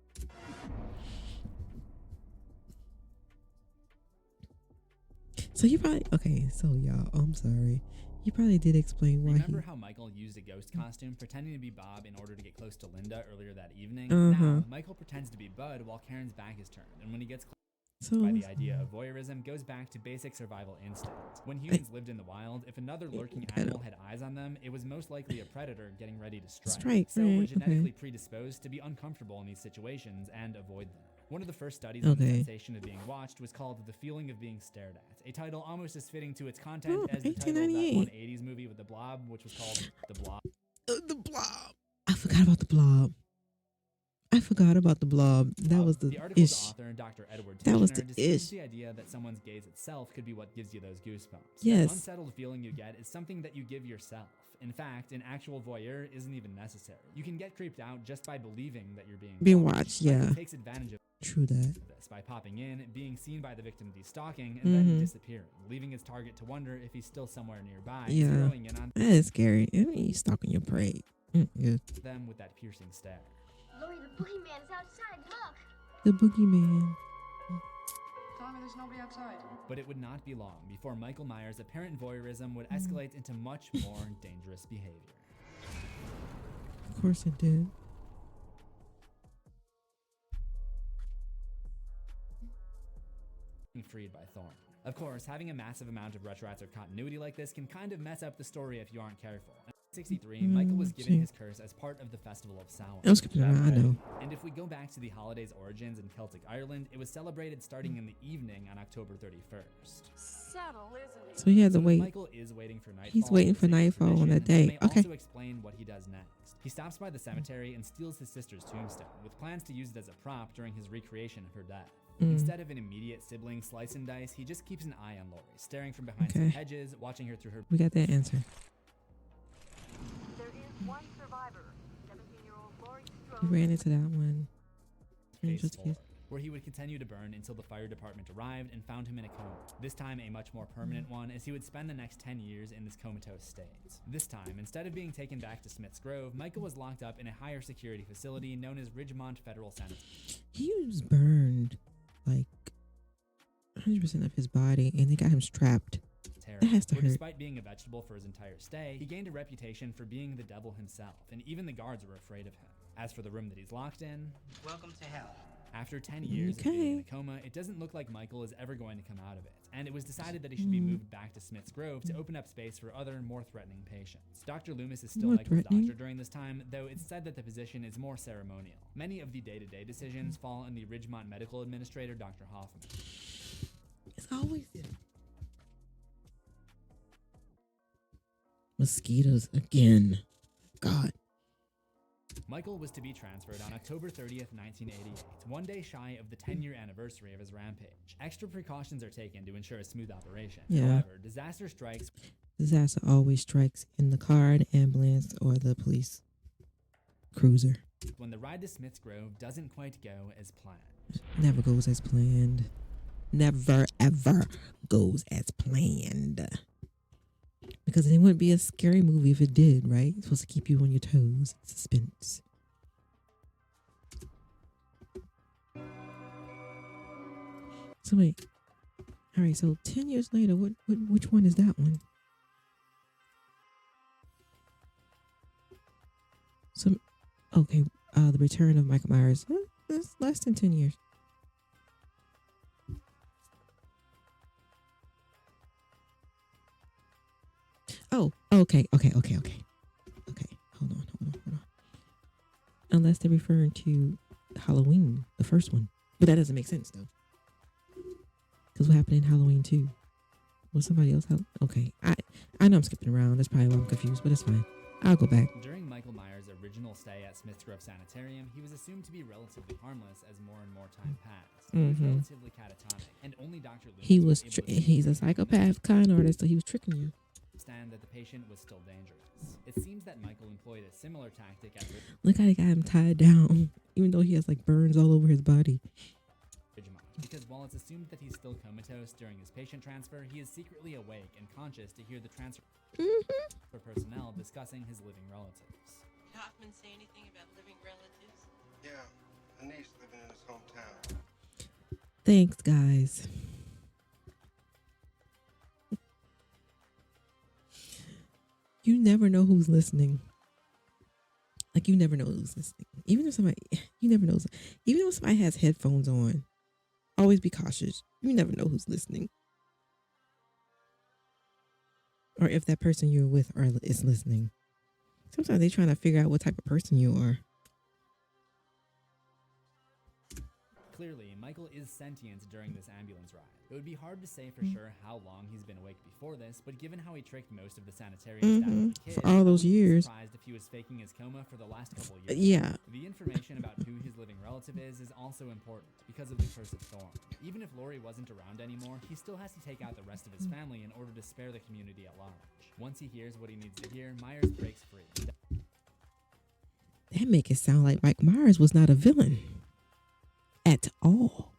So you probably... Okay, so y'all, I'm sorry. You probably did explain why Remember how Michael used a ghost costume pretending to be Bob in order to get close to Linda earlier that evening? Now, Michael pretends to be Bud while Karen's back is turned, and when he gets by the idea of voyeurism goes back to basic survival instinct. When humans lived in the wild, if another lurking animal had eyes on them, it was most likely a predator getting ready to strike. So we're genetically predisposed to be uncomfortable in these situations and avoid them. One of the first studies on the sensation of being watched was called The Feeling of Being Stared At, a title almost as fitting to its content as the title of that one 80s movie with the Blob, which was called The Blob. The Blob. I forgot about the Blob. That was the article's ish. author, Dr. Edward That was Tishner, the discusses ish. the idea that someone's gaze itself could be what gives you those goosebumps. Yes. The unsettled feeling you get is something that you give yourself. In fact, an actual voyeur isn't even necessary. You can get creeped out just by believing that you're being watched. Yeah. It takes advantage of True that. this works by popping in, being seen by the victim he's stalking, and then disappearing, leaving his target to wonder if he's still somewhere nearby, zeroing in on that is scary. I mean, he's stalking your prey. Yeah. them with that piercing stare. Lori, the boogeyman is outside. Look. The boogeyman. Tell me there's nobody outside. But it would not be long before Michael Myers' apparent voyeurism would escalate into much more dangerous behavior. Of course it did. Freed by Thorn. Of course, having a massive amount of retroactive continuity like this can kind of mess up the story if you aren't careful. In 1963, Michael was given his curse as part of the Festival of Samhain. I'm skipping around, I know. And if we go back to the holiday's origins in Celtic Ireland, it was celebrated starting in the evening on October 31st. Subtle, isn't it? So he had to wait. Michael is waiting for nightfall. He's waiting for nightfall on that day. Okay. Also explain what he does next. He stops by the cemetery and steals his sister's tombstone, with plans to use it as a prop during his recreation of her death. Instead of an immediate sibling slice and dice, he just keeps an eye on Lori, staring from behind some hedges, watching her through her... We got that answer. There is one survivor. 17-year-old Lori Strode. We ran into that one. Phase 4, where he would continue to burn until the fire department arrived and found him in a coma. This time a much more permanent one, as he would spend the next 10 years in this comatose state. This time, instead of being taken back to Smith's Grove, Michael was locked up in a higher security facility known as Ridgemont Federal Sanitarium. He was burned like 100% of his body, and they got him strapped. That has to hurt. Despite being a vegetable for his entire stay, he gained a reputation for being the devil himself, and even the guards were afraid of him. As for the room that he's locked in, Welcome to hell. after 10 years of being in a coma, it doesn't look like Michael is ever going to come out of it, and it was decided that he should be moved back to Smith's Grove to open up space for other, more threatening patients. Dr. Loomis is still Michael's doctor during this time, though it's said that the position is more ceremonial. Many of the day-to-day decisions fall on the Ridgemont medical administrator, Dr. Hoffman. It's always him. Mosquitoes again. God. Michael was to be transferred on October 30th, 1988, one day shy of the 10-year anniversary of his rampage. Extra precautions are taken to ensure a smooth operation. However, disaster strikes. Disaster always strikes in the car, an ambulance, or the police cruiser. When the ride to Smith's Grove doesn't quite go as planned. Never goes as planned. Never, ever goes as planned. Because it wouldn't be a scary movie if it did, right? It's supposed to keep you on your toes. Suspense. So wait. All right, so 10 years later, which one is that one? Okay, The Return of Michael Myers. That's less than 10 years. Oh, okay. Hold on. Unless they're referring to Halloween, the first one. But that doesn't make sense, though. Because what happened in Halloween 2? Was somebody else? Okay. I know I'm skipping around. That's probably why I'm confused, but it's fine. I'll go back. During Michael Myers' original stay at Smith's Grove Sanitarium, he was assumed to be relatively harmless as more and more time passed. He was relatively catatonic, and only Dr. Loomis he's a psychopath con artist, so he was tricking you. Understand that the patient was still dangerous. It seems that Michael employed a similar tactic at Look how they got him tied down, even though he has like burns all over his body. Ridgemont, because while it's assumed that he's still comatose during his patient transfer, he is secretly awake and conscious to hear the transfer for personnel discussing his living relatives. Did Hoffman say anything about living relatives? Yeah, a niece living in his hometown. Thanks, guys. You never know who's listening. Like, you never know who's listening. Even if somebody has headphones on, always be cautious. You never know who's listening. Or if that person you're with is listening. Sometimes they're trying to figure out what type of person you are. Clearly, Michael is sentient during this ambulance ride. It would be hard to say for sure how long he's been awake before this, but given how he tricked most of the sanitarium staff as a kid, for all those years, surprised if he was faking his coma for the last couple years. Yeah. The information about who his living relative is also important because of the curse of Thorn. Even if Lori wasn't around anymore, he still has to take out the rest of his family in order to spare the community at large. Once he hears what he needs to hear, Myers breaks free. That make it sound like Mike Myers was not a villain at all.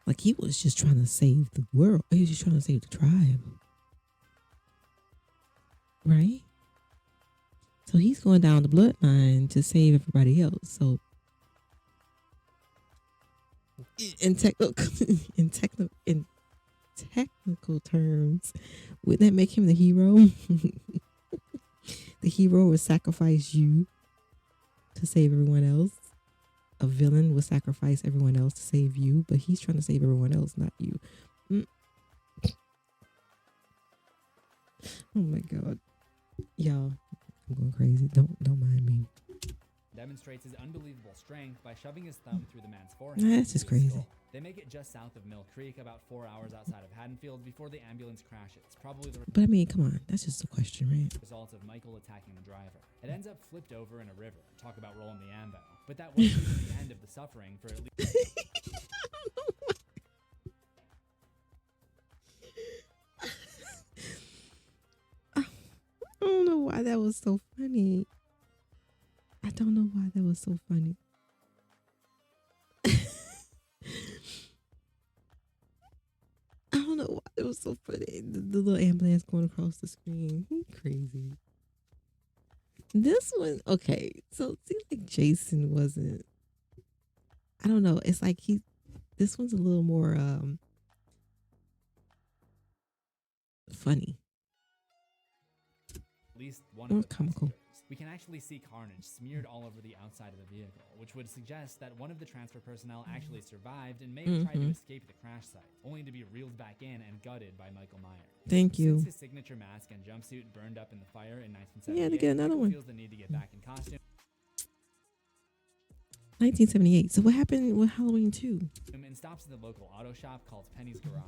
Like he was just trying to save the world. He was just trying to save the tribe. Right? So he's going down the bloodline to save everybody else. So in technical terms, wouldn't that make him the hero? The hero would sacrifice you to save everyone else. A villain would sacrifice everyone else to save you, but he's trying to save everyone else, not you. Oh my God. Y'all, I'm going crazy. Don't mind me. Demonstrates his unbelievable strength by shoving his thumb through the man's forehead. That's just crazy. Skull. They make it just south of Mill Creek, about 4 hours outside of Haddonfield, before the ambulance crashes. Probably the But I mean, come on. That's just a question, right? result of Michael attacking the driver. It ends up flipped over in a river. Talk about rolling the ambo. But that wasn't even the end of the suffering for at least... I don't know why that was so funny. I don't know why that was so funny. I don't know why it was so funny. The little ambulance going across the screen. Crazy. This one, okay. So it seems like Jason wasn't. I don't know. It's like this one's a little more funny. At least one Or of the comical. passengers. We can actually see carnage smeared all over the outside of the vehicle, which would suggest that one of the transfer personnel actually survived and may have tried to escape the crash site, only to be reeled back in and gutted by Michael Myers. Thank you. Since his signature mask and jumpsuit burned up in the fire in 1978, Yeah, to get another Michael one. feels the need to get back in costume 1978. So what happened with Halloween 2? and stops at the local auto shop called Penny's Garage.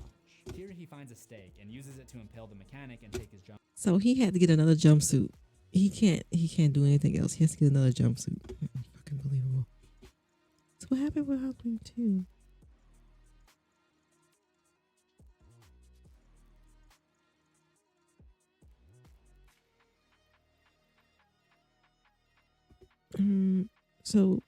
Here he finds a stake and uses it to impale the mechanic and take his jump. So he had to get another jumpsuit. He can't do anything else. He has to get another jumpsuit. Fucking believable. So what happened with Halloween 2? So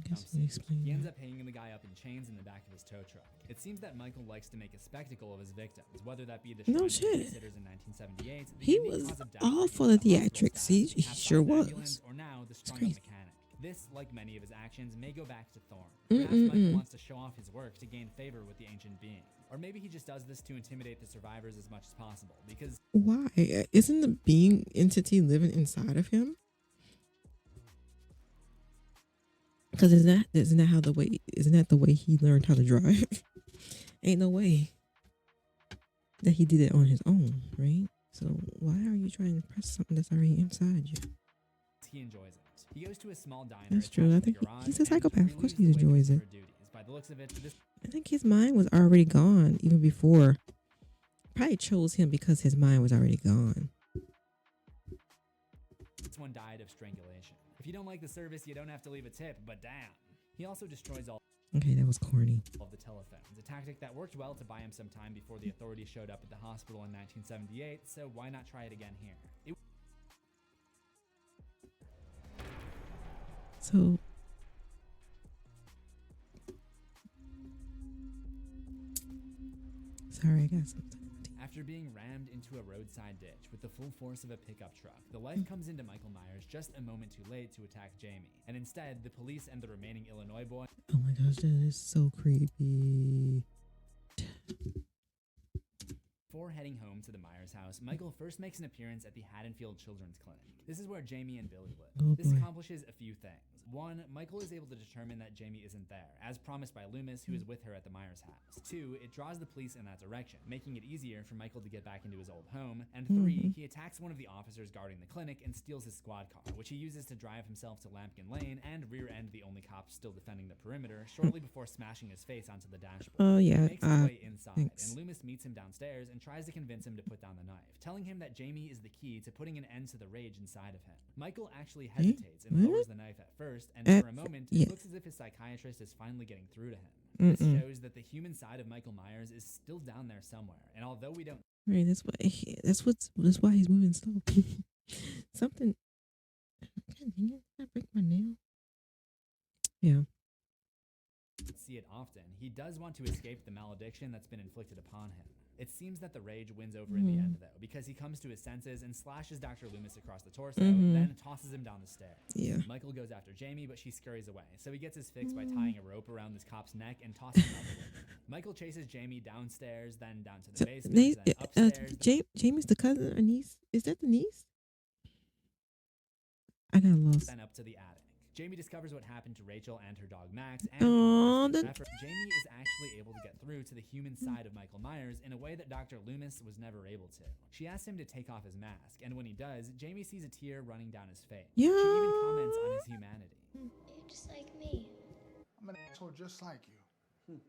guess we explain He ends that. up hanging the guy up in chains in the back of his tow truck. It seems that Michael likes to make a spectacle of his victims, whether that be the No shrine shit. babysitters in 1978, the He unique was cause of death all for for the the hospital theatrics. staff, He the half-sized sure was. ambulance, or now the strung-up crazy. mechanic. This, like many of his actions, may go back to Thorn. Mm-mm-mm. Perhaps Michael wants to show off his work to gain favor with the ancient being. Or maybe he just does this to intimidate the survivors as much as possible, because Why? Isn't the being entity living inside of him? Because isn't that the way he learned how to drive? Ain't no way that he did it on his own, right? So why are you trying to press something that's already inside you? he enjoys it. He goes to a small diner. That's true. I attached to think the garage he's a and psychopath. Of course relieves he the enjoys waitress of it. her duties. By the looks of it, this I think his mind was already gone even before. Probably chose him because his mind was already gone. one died of strangulation. If you don't like the service, you don't have to leave a tip, but damn. He also destroys all Okay, that was corny. of the telephones, a tactic that worked well to buy him some time before the authorities showed up at the hospital in 1978, so why not try it again here? So sorry, I got something. After being rammed into a roadside ditch with the full force of a pickup truck, the life comes into Michael Myers just a moment too late to attack Jamie, and instead, the police and the remaining Illinois boy. Oh my gosh, that is so creepy. Before heading home to the Myers house, Michael first makes an appearance at the Haddonfield Children's Clinic. This is where Jamie and Billy live. Oh, This boy. accomplishes a few things. One, Michael is able to determine that Jamie isn't there, as promised by Loomis, who is with her at the Myers house. Two, it draws the police in that direction, making it easier for Michael to get back into his old home. And three, he attacks one of the officers guarding the clinic and steals his squad car, which he uses to drive himself to Lampkin Lane and rear-end the only cop still defending the perimeter, shortly before smashing his face onto the dashboard. Oh, yeah, He makes his way inside, thanks. and Loomis meets him downstairs and tries to convince him to put down the knife, telling him that Jamie is the key to putting an end to the rage inside of him. Michael actually hesitates and What? lowers the knife at first, and At for a moment, yeah. it looks as if his psychiatrist is finally getting through to him. This shows that the human side of Michael Myers is still down there somewhere, and although we don't Right, that's why he's moving slow. Something. God dang it, did I break my nail? Yeah. See it often. He does want to escape the malediction that's been inflicted upon him. It seems that the rage wins over in the end, though, because he comes to his senses and slashes Dr. Loomis across the torso, then tosses him down the stairs. Yeah. Michael goes after Jamie, but she scurries away, so he gets his fix by tying a rope around this cop's neck and tossing him out the window. Michael chases Jamie downstairs, then down to the basement, then upstairs. Jamie's the cousin or niece? Is that the niece? I got lost. Then up to the attic. Jamie discovers what happened to Rachel and her dog Max, and Jamie is actually able to get through to the human side of Michael Myers in a way that Dr. Loomis was never able to. She asks him to take off his mask, and when he does, Jamie sees a tear running down his face. Yeah. She even comments on his humanity. You're just like me. I'm an asshole just like you.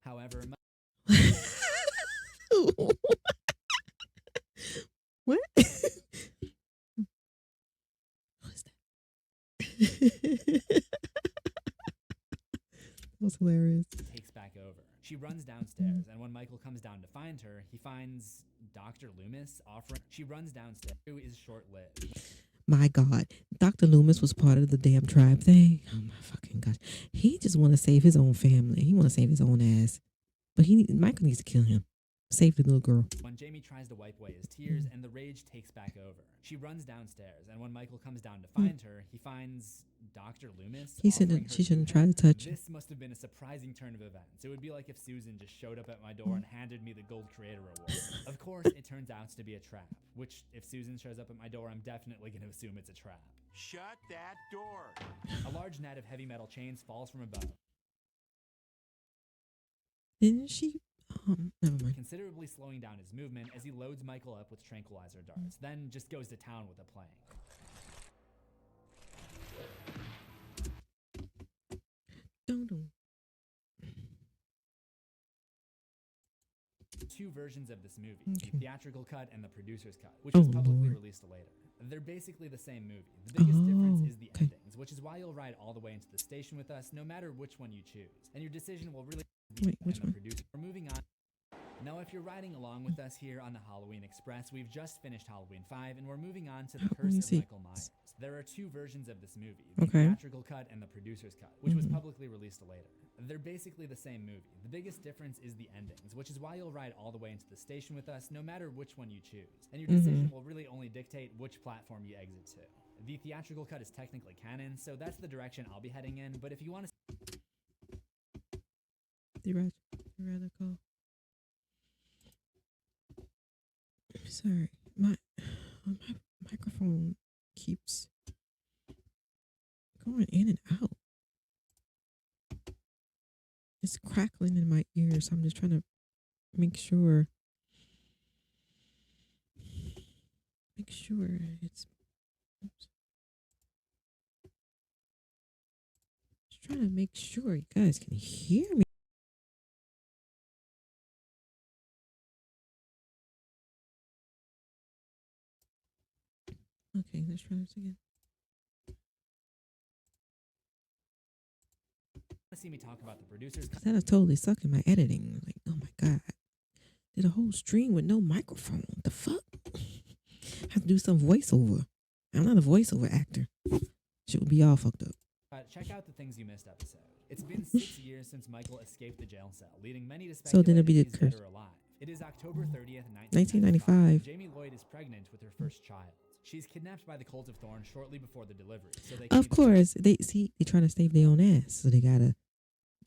However, what? That was hilarious. Takes back over. She runs downstairs, and when Michael comes down to find her, he finds Dr. Loomis offering. She runs downstairs. Who is short-lived. My God, Dr. Loomis was part of the damn tribe thing. Oh my fucking gosh, he just want to save his own family. He want to save his own ass, but Michael needs to kill him. Save the little girl. When Jamie tries to wipe away his tears and the rage takes back over, she runs downstairs, and when Michael comes down to find her, he finds Dr. Loomis. She shouldn't try to touch. This must have been a surprising turn of events. It would be like if Susan just showed up at my door and handed me the Gold Creator Award. Of course, it turns out to be a trap, which if Susan shows up at my door, I'm definitely going to assume it's a trap. Shut that door. A large net of heavy metal chains falls from above. Didn't she? Never mind. Considerably slowing down his movement as he loads Michael up with tranquilizer darts, then just goes to town with a plank. Two versions of this movie, the theatrical cut and the producer's cut, which was publicly released later. They're basically the same movie. The biggest difference is the endings, which is why you'll ride all the way into the station with us, no matter which one you choose. And your decision will really be on the producer. We're moving on. Now, if you're riding along with us here on the Halloween Express, we've just finished Halloween 5, and we're moving on to The Curse of Michael Myers. There are two versions of this movie, the theatrical cut and the producer's cut, which was publicly released later. They're basically the same movie. The biggest difference is the endings, which is why you'll ride all the way into the station with us, no matter which one you choose. And your decision will really only dictate which platform you exit to. The theatrical cut is technically canon, so that's the direction I'll be heading in, but if you want to... Theoretical. Sorry, my microphone keeps going in and out. It's crackling in my ears, so I'm just trying to make sure it's. Oops. Just trying to make sure you guys can hear me. Okay, let's try this again. See me talk about the producers. That'll totally suck in my editing. Like, oh my God. Did a whole stream with no microphone. What the fuck? Have to do some voiceover. I'm not a voiceover actor. Shit would be all fucked up. Check out the Things You Missed episode. It's been 6 years since Michael escaped the jail cell, leading many to speculate then it'd be that the he's dead curse. or alive. It is October 30th, 1995. Jamie Lloyd is pregnant with her first child. She's kidnapped by the Cult of Thorn shortly before the delivery. So they of course, they're trying to save their own ass, so they gotta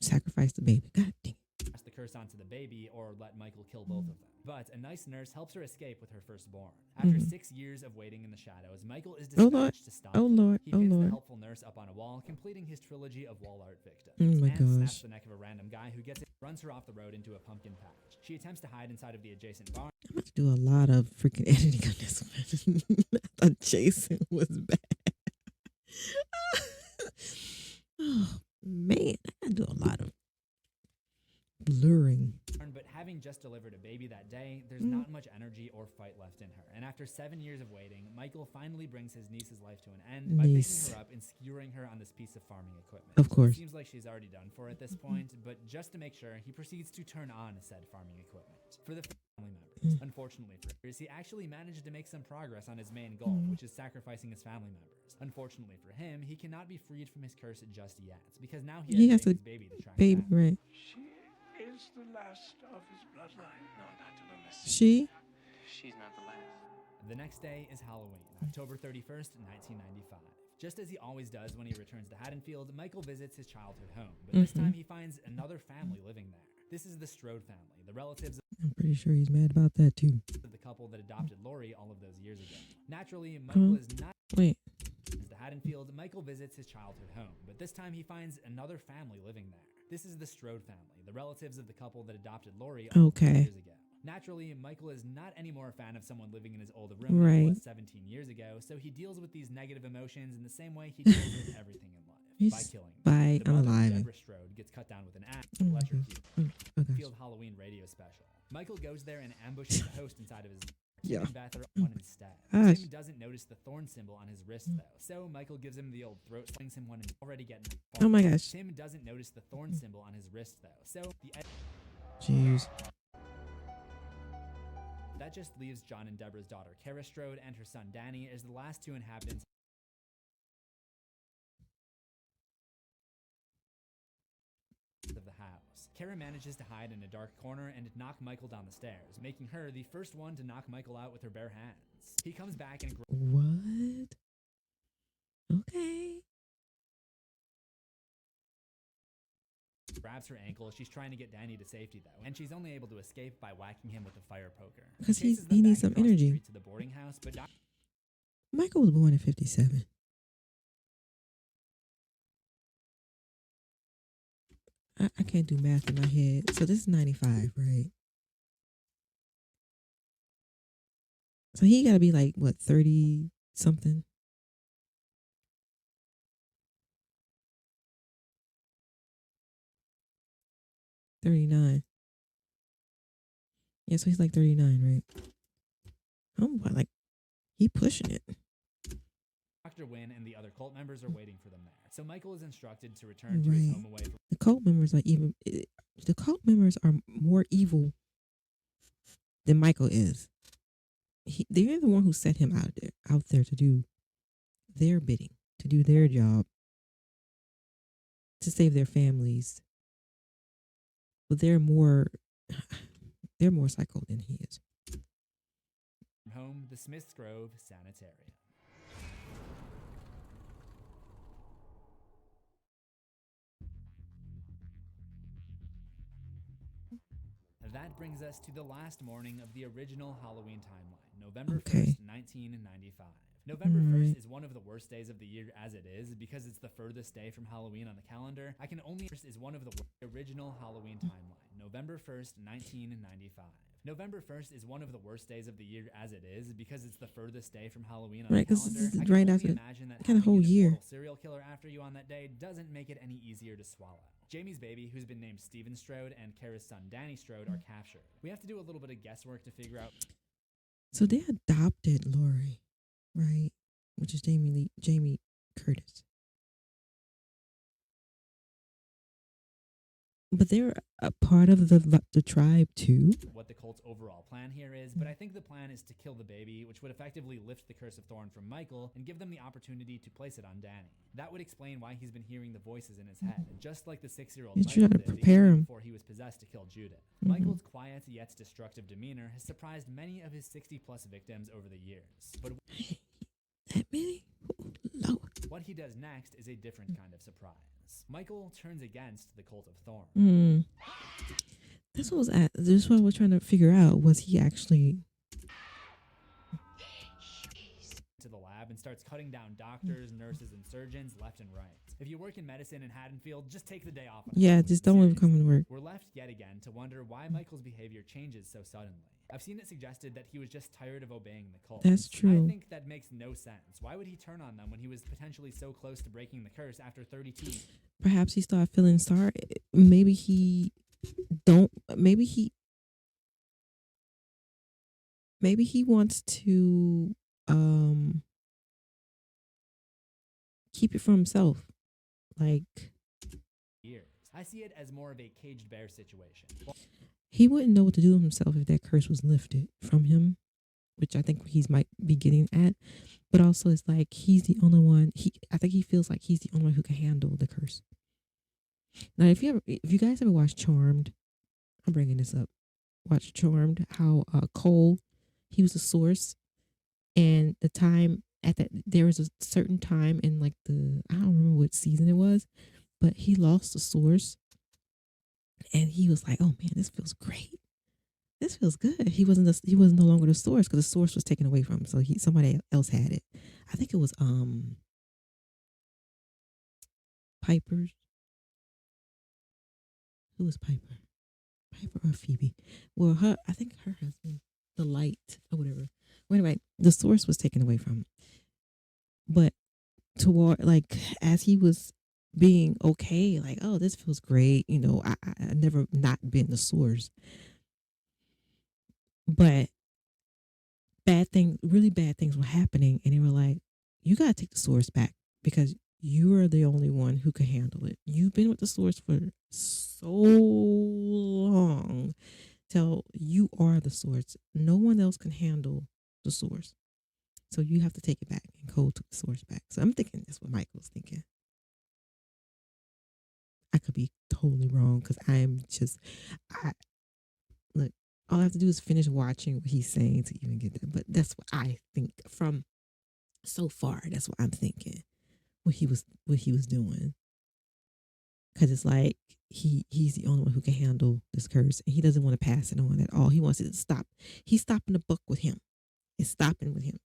sacrifice the baby. God dang it. Pass the curse onto the baby or let Michael kill both of them. But a nice nurse helps her escape with her firstborn. After 6 years of waiting in the shadows, Michael is dispatched to stop them. He pins the helpful nurse up on a wall, completing his trilogy of wall art victims. Oh my and gosh. snaps the neck of a random guy who runs her off the road into a pumpkin patch. She attempts to hide inside of the adjacent barn. I'm about to do a lot of freaking editing on this one. I thought Jason was bad. Oh man, I gotta do a lot of blurring. But having just delivered a baby that day, there's not much energy or fight left in her. And after 7 years of waiting, Michael finally brings his niece's life to an end by picking her up and skewering her on this piece of farming equipment. Of course. It seems like she's already done for at this point, but just to make sure, he proceeds to turn on said farming equipment. For the family members, Unfortunately for him, he actually managed to make some progress on his main goal, which is sacrificing his family members. Unfortunately for him, he cannot be freed from his curse just yet, because now he has Jamie's baby to track down. Right. She is the last of his bloodline. No, Dr. Loomis. She's not the last. The next day is Halloween, October 31st, 1995. Just as he always does when he returns to Haddonfield, Michael visits his childhood home, but this time he finds another family living there. This is the Strode family, the relatives I'm pretty sure he's mad about that too. of the couple that adopted Lori all of those years ago. Naturally, Michael is not Wait. to Haddonfield. Michael visits his childhood home, but this time he finds another family living there. This is the Strode family, the relatives of the couple that adopted Lori all of those years ago. Naturally, Michael is not anymore a fan of someone living in his old room that he was 17 years ago, so he deals with these negative emotions in the same way he deals with everything in life, by killing them. The mother, Deborah Strode, gets cut down with an axe to electrocute. Field Halloween radio special. Michael goes there and ambushes the host inside of his keeping Beth one instead. Tim doesn't notice the thorn symbol on his wrist though, so Michael gives him the old throat, slings him one and already getting. Oh my gosh. Tim doesn't notice the thorn symbol on his wrist though, so the Jeez. That just leaves John and Deborah's daughter Kara Strode and her son Danny as the last two inhabitants of the house. Kara manages to hide in a dark corner and knock Michael down the stairs, making her the first one to knock Michael out with her bare hands. He comes back and What? Okay. grabs her ankle. She's trying to get Danny to safety though, and she's only able to escape by whacking him with a fire poker. Because he needs some energy. To the boarding house, but Michael was born in 57. I can't do math in my head. So this is 95, right? So he got to be like, what, 30 something? $39. Yeah, so he's like 39, right? Oh, like, he pushing it. Dr. Wynn and the other cult members are waiting for them there. So Michael is instructed to return to his home away from the cult members are even. The cult members are more evil than Michael is. They're the one who set him out there to do their bidding, to do their job, to save their families. But they're more psycho than he is. Home, the Smiths Grove Sanitarium. That brings us to the last morning of the original Halloween timeline, November 1st, 1995. November 1st is one of the worst days of the year as it is, because it's the furthest day from Halloween on the calendar. Is one of the original Halloween timeline, November 1st, 1995. November 1st is one of the worst days of the year as it is, because it's the furthest day from Halloween on the calendar. I can right only after imagine that kind of whole year. Serial killer after you on that day doesn't make it any easier to swallow. Jamie's baby, who's been named Steven Strode, and Kara's son Danny Strode are captured. We have to do a little bit of guesswork to figure out. So they adopted Lori, right? Which is Jamie Curtis. But they're a part of the tribe too. What the cult's overall plan here is, but I think the plan is to kill the baby, which would effectively lift the curse of Thorn from Michael and give them the opportunity to place it on Danny. That would explain why he's been hearing the voices in his head, just like the 6-year-old He's Michael trying to did prepare him before he was possessed to kill Judith. Michael's quiet yet destructive demeanor has surprised many of his 60-plus victims over the years. But that many? Lord. What he does next is a different kind of surprise. Michael turns against the cult of Thorn. This was what I was trying to figure out. Was he actually to the lab and starts cutting down doctors, nurses, and surgeons left and right. If you work in medicine in Haddonfield, just take the day off. Yeah, just don't even come to work. We're left yet again to wonder why Michael's behavior changes so suddenly. I've seen it suggested that he was just tired of obeying the cult. That's true. I think that makes no sense. Why would he turn on them when he was potentially so close to breaking the curse after 32? Perhaps he started feeling sorry. Maybe he wants to keep it for himself. Like, years. I see it as more of a caged bear situation. he wouldn't know what to do with himself if that curse was lifted from him, which I think he's might be getting at. But also, it's like he's the only one. I think he feels like he's the only one who can handle the curse. Now, if you guys ever watched Charmed, I'm bringing this up. Watch Charmed. How Cole, he was the source, and the time at that there was a certain time in like I don't remember what season it was, but he lost the source, and he was like, "Oh man, this feels great. This feels good." He wasn't no longer the source because the source was taken away from him, so somebody else had it. I think it was Piper's. Who was Piper? Piper or Phoebe? Well, I think her husband, the light or whatever. Well, anyway, the source was taken away from him. But toward like as he was being okay, like, oh, this feels great. I never not been the source. But really bad things were happening, and they were like, you gotta take the source back because you are the only one who can handle it. You've been with the source for so long till you are the source. No one else can handle the source. So you have to take it back. And Cole took the source back. So I'm thinking that's what Michael's thinking. I could be totally wrong because look, all I have to do is finish watching what he's saying to even get that. But that's what I think from so far. That's what I'm thinking. What he was doing. Because it's like he's the only one who can handle this curse, and he doesn't want to pass it on at all. He wants it to stop. He's stopping the buck with him. It's stopping with him.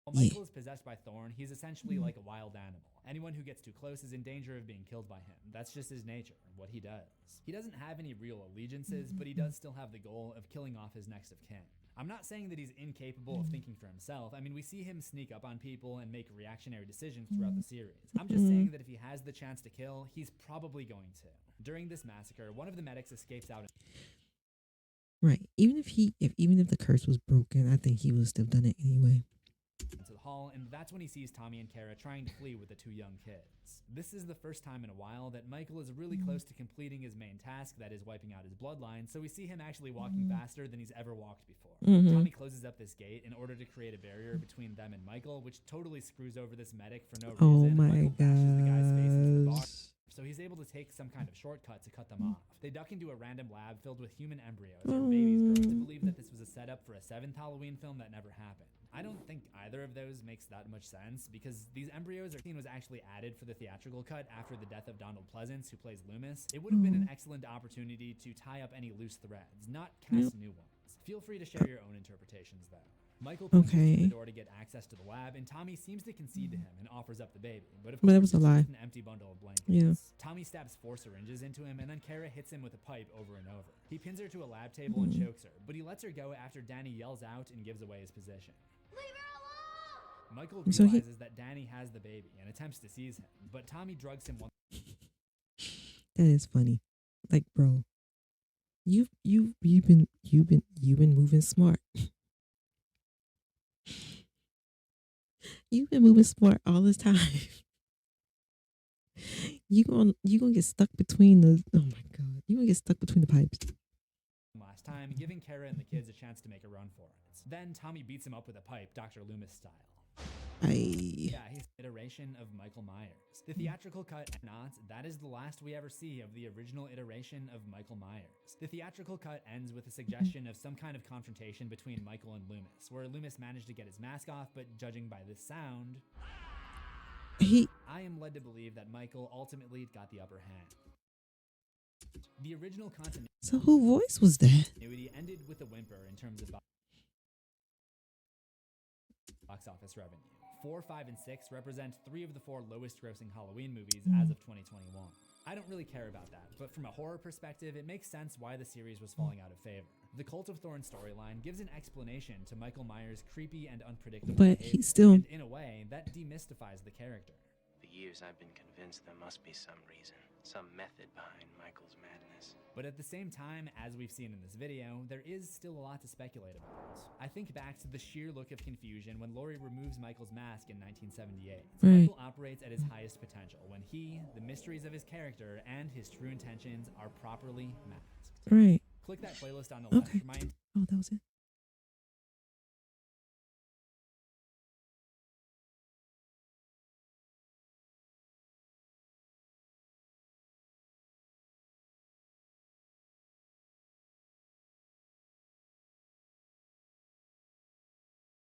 While Michael is possessed by Thorn, he's essentially like a wild animal. Anyone who gets too close is in danger of being killed by him. That's just his nature, what he does. He doesn't have any real allegiances, but he does still have the goal of killing off his next of kin. I'm not saying that he's incapable of thinking for himself. I mean, we see him sneak up on people and make reactionary decisions throughout the series. I'm just saying that if he has the chance to kill, he's probably going to. During this massacre, one of the medics escapes out. Right. Even if the curse was broken, I think he would have still done it anyway. Into the hall, and that's when he sees Tommy and Kara trying to flee with the two young kids. This is the first time in a while that Michael is really close to completing his main task, that is wiping out his bloodline, so we see him actually walking faster than he's ever walked before. Tommy closes up this gate in order to create a barrier between them and Michael, which totally screws over this medic for no reason. Oh my Michael bashes the guy's face into the bar, gosh. so he's able to take some kind of shortcut to cut them off. They duck into a random lab filled with human embryos or babies growing to believe that this was a setup for a 7th Halloween film that never happened. I don't think either of those makes that much sense because these embryos scene was actually added for the theatrical cut after the death of Donald Pleasance, who plays Loomis. It would have been an excellent opportunity to tie up any loose threads, not cast new ones. Feel free to share your own interpretations though. Michael pushes through the door to get access to the lab, and Tommy seems to concede to him and offers up the baby. But of course, that was a lie. An empty bundle of blankets. Yeah. Tommy stabs 4 syringes into him, and then Kara hits him with a pipe over and over. He pins her to a lab table and chokes her, but he lets her go after Danny yells out and gives away his position. Leave her alone! Michael realizes that Danny has the baby and attempts to seize him, but Tommy drugs him once. That is funny. Like, bro, you've been moving smart. You've been moving smart all this time. You gonna get stuck between the you gonna get stuck between the pipes. Last time, giving Kara and the kids a chance to make a run for it. Then Tommy beats him up with a pipe, Dr. Loomis style. Yeah, he's an iteration of Michael Myers. The theatrical cut, that is the last we ever see of the original iteration of Michael Myers. The theatrical cut ends with a suggestion of some kind of confrontation between Michael and Loomis, where Loomis managed to get his mask off, but judging by this sound, I am led to believe that Michael ultimately got the upper hand. The original continuity. So whose voice was that? Ended with a whimper in terms of box office revenue. 4, 5, and 6 represent 3 of the 4 lowest grossing Halloween movies as of 2021. I don't really care about that, but from a horror perspective, it makes sense why the series was falling out of favor. The Cult of Thorn storyline gives an explanation to Michael Myers' creepy and unpredictable behavior, he's still... and in a way, that demystifies the character. The years, I've been convinced there must be some reason, some method behind Michael's madness. But at the same time, as we've seen in this video, there is still a lot to speculate about. I think back to the sheer look of confusion when Laurie removes Michael's mask in 1978. Right. Michael operates at his highest potential when he, the mysteries of his character, and his true intentions are properly masked. Right. Click that playlist on the left Okay. for my Oh, that was it.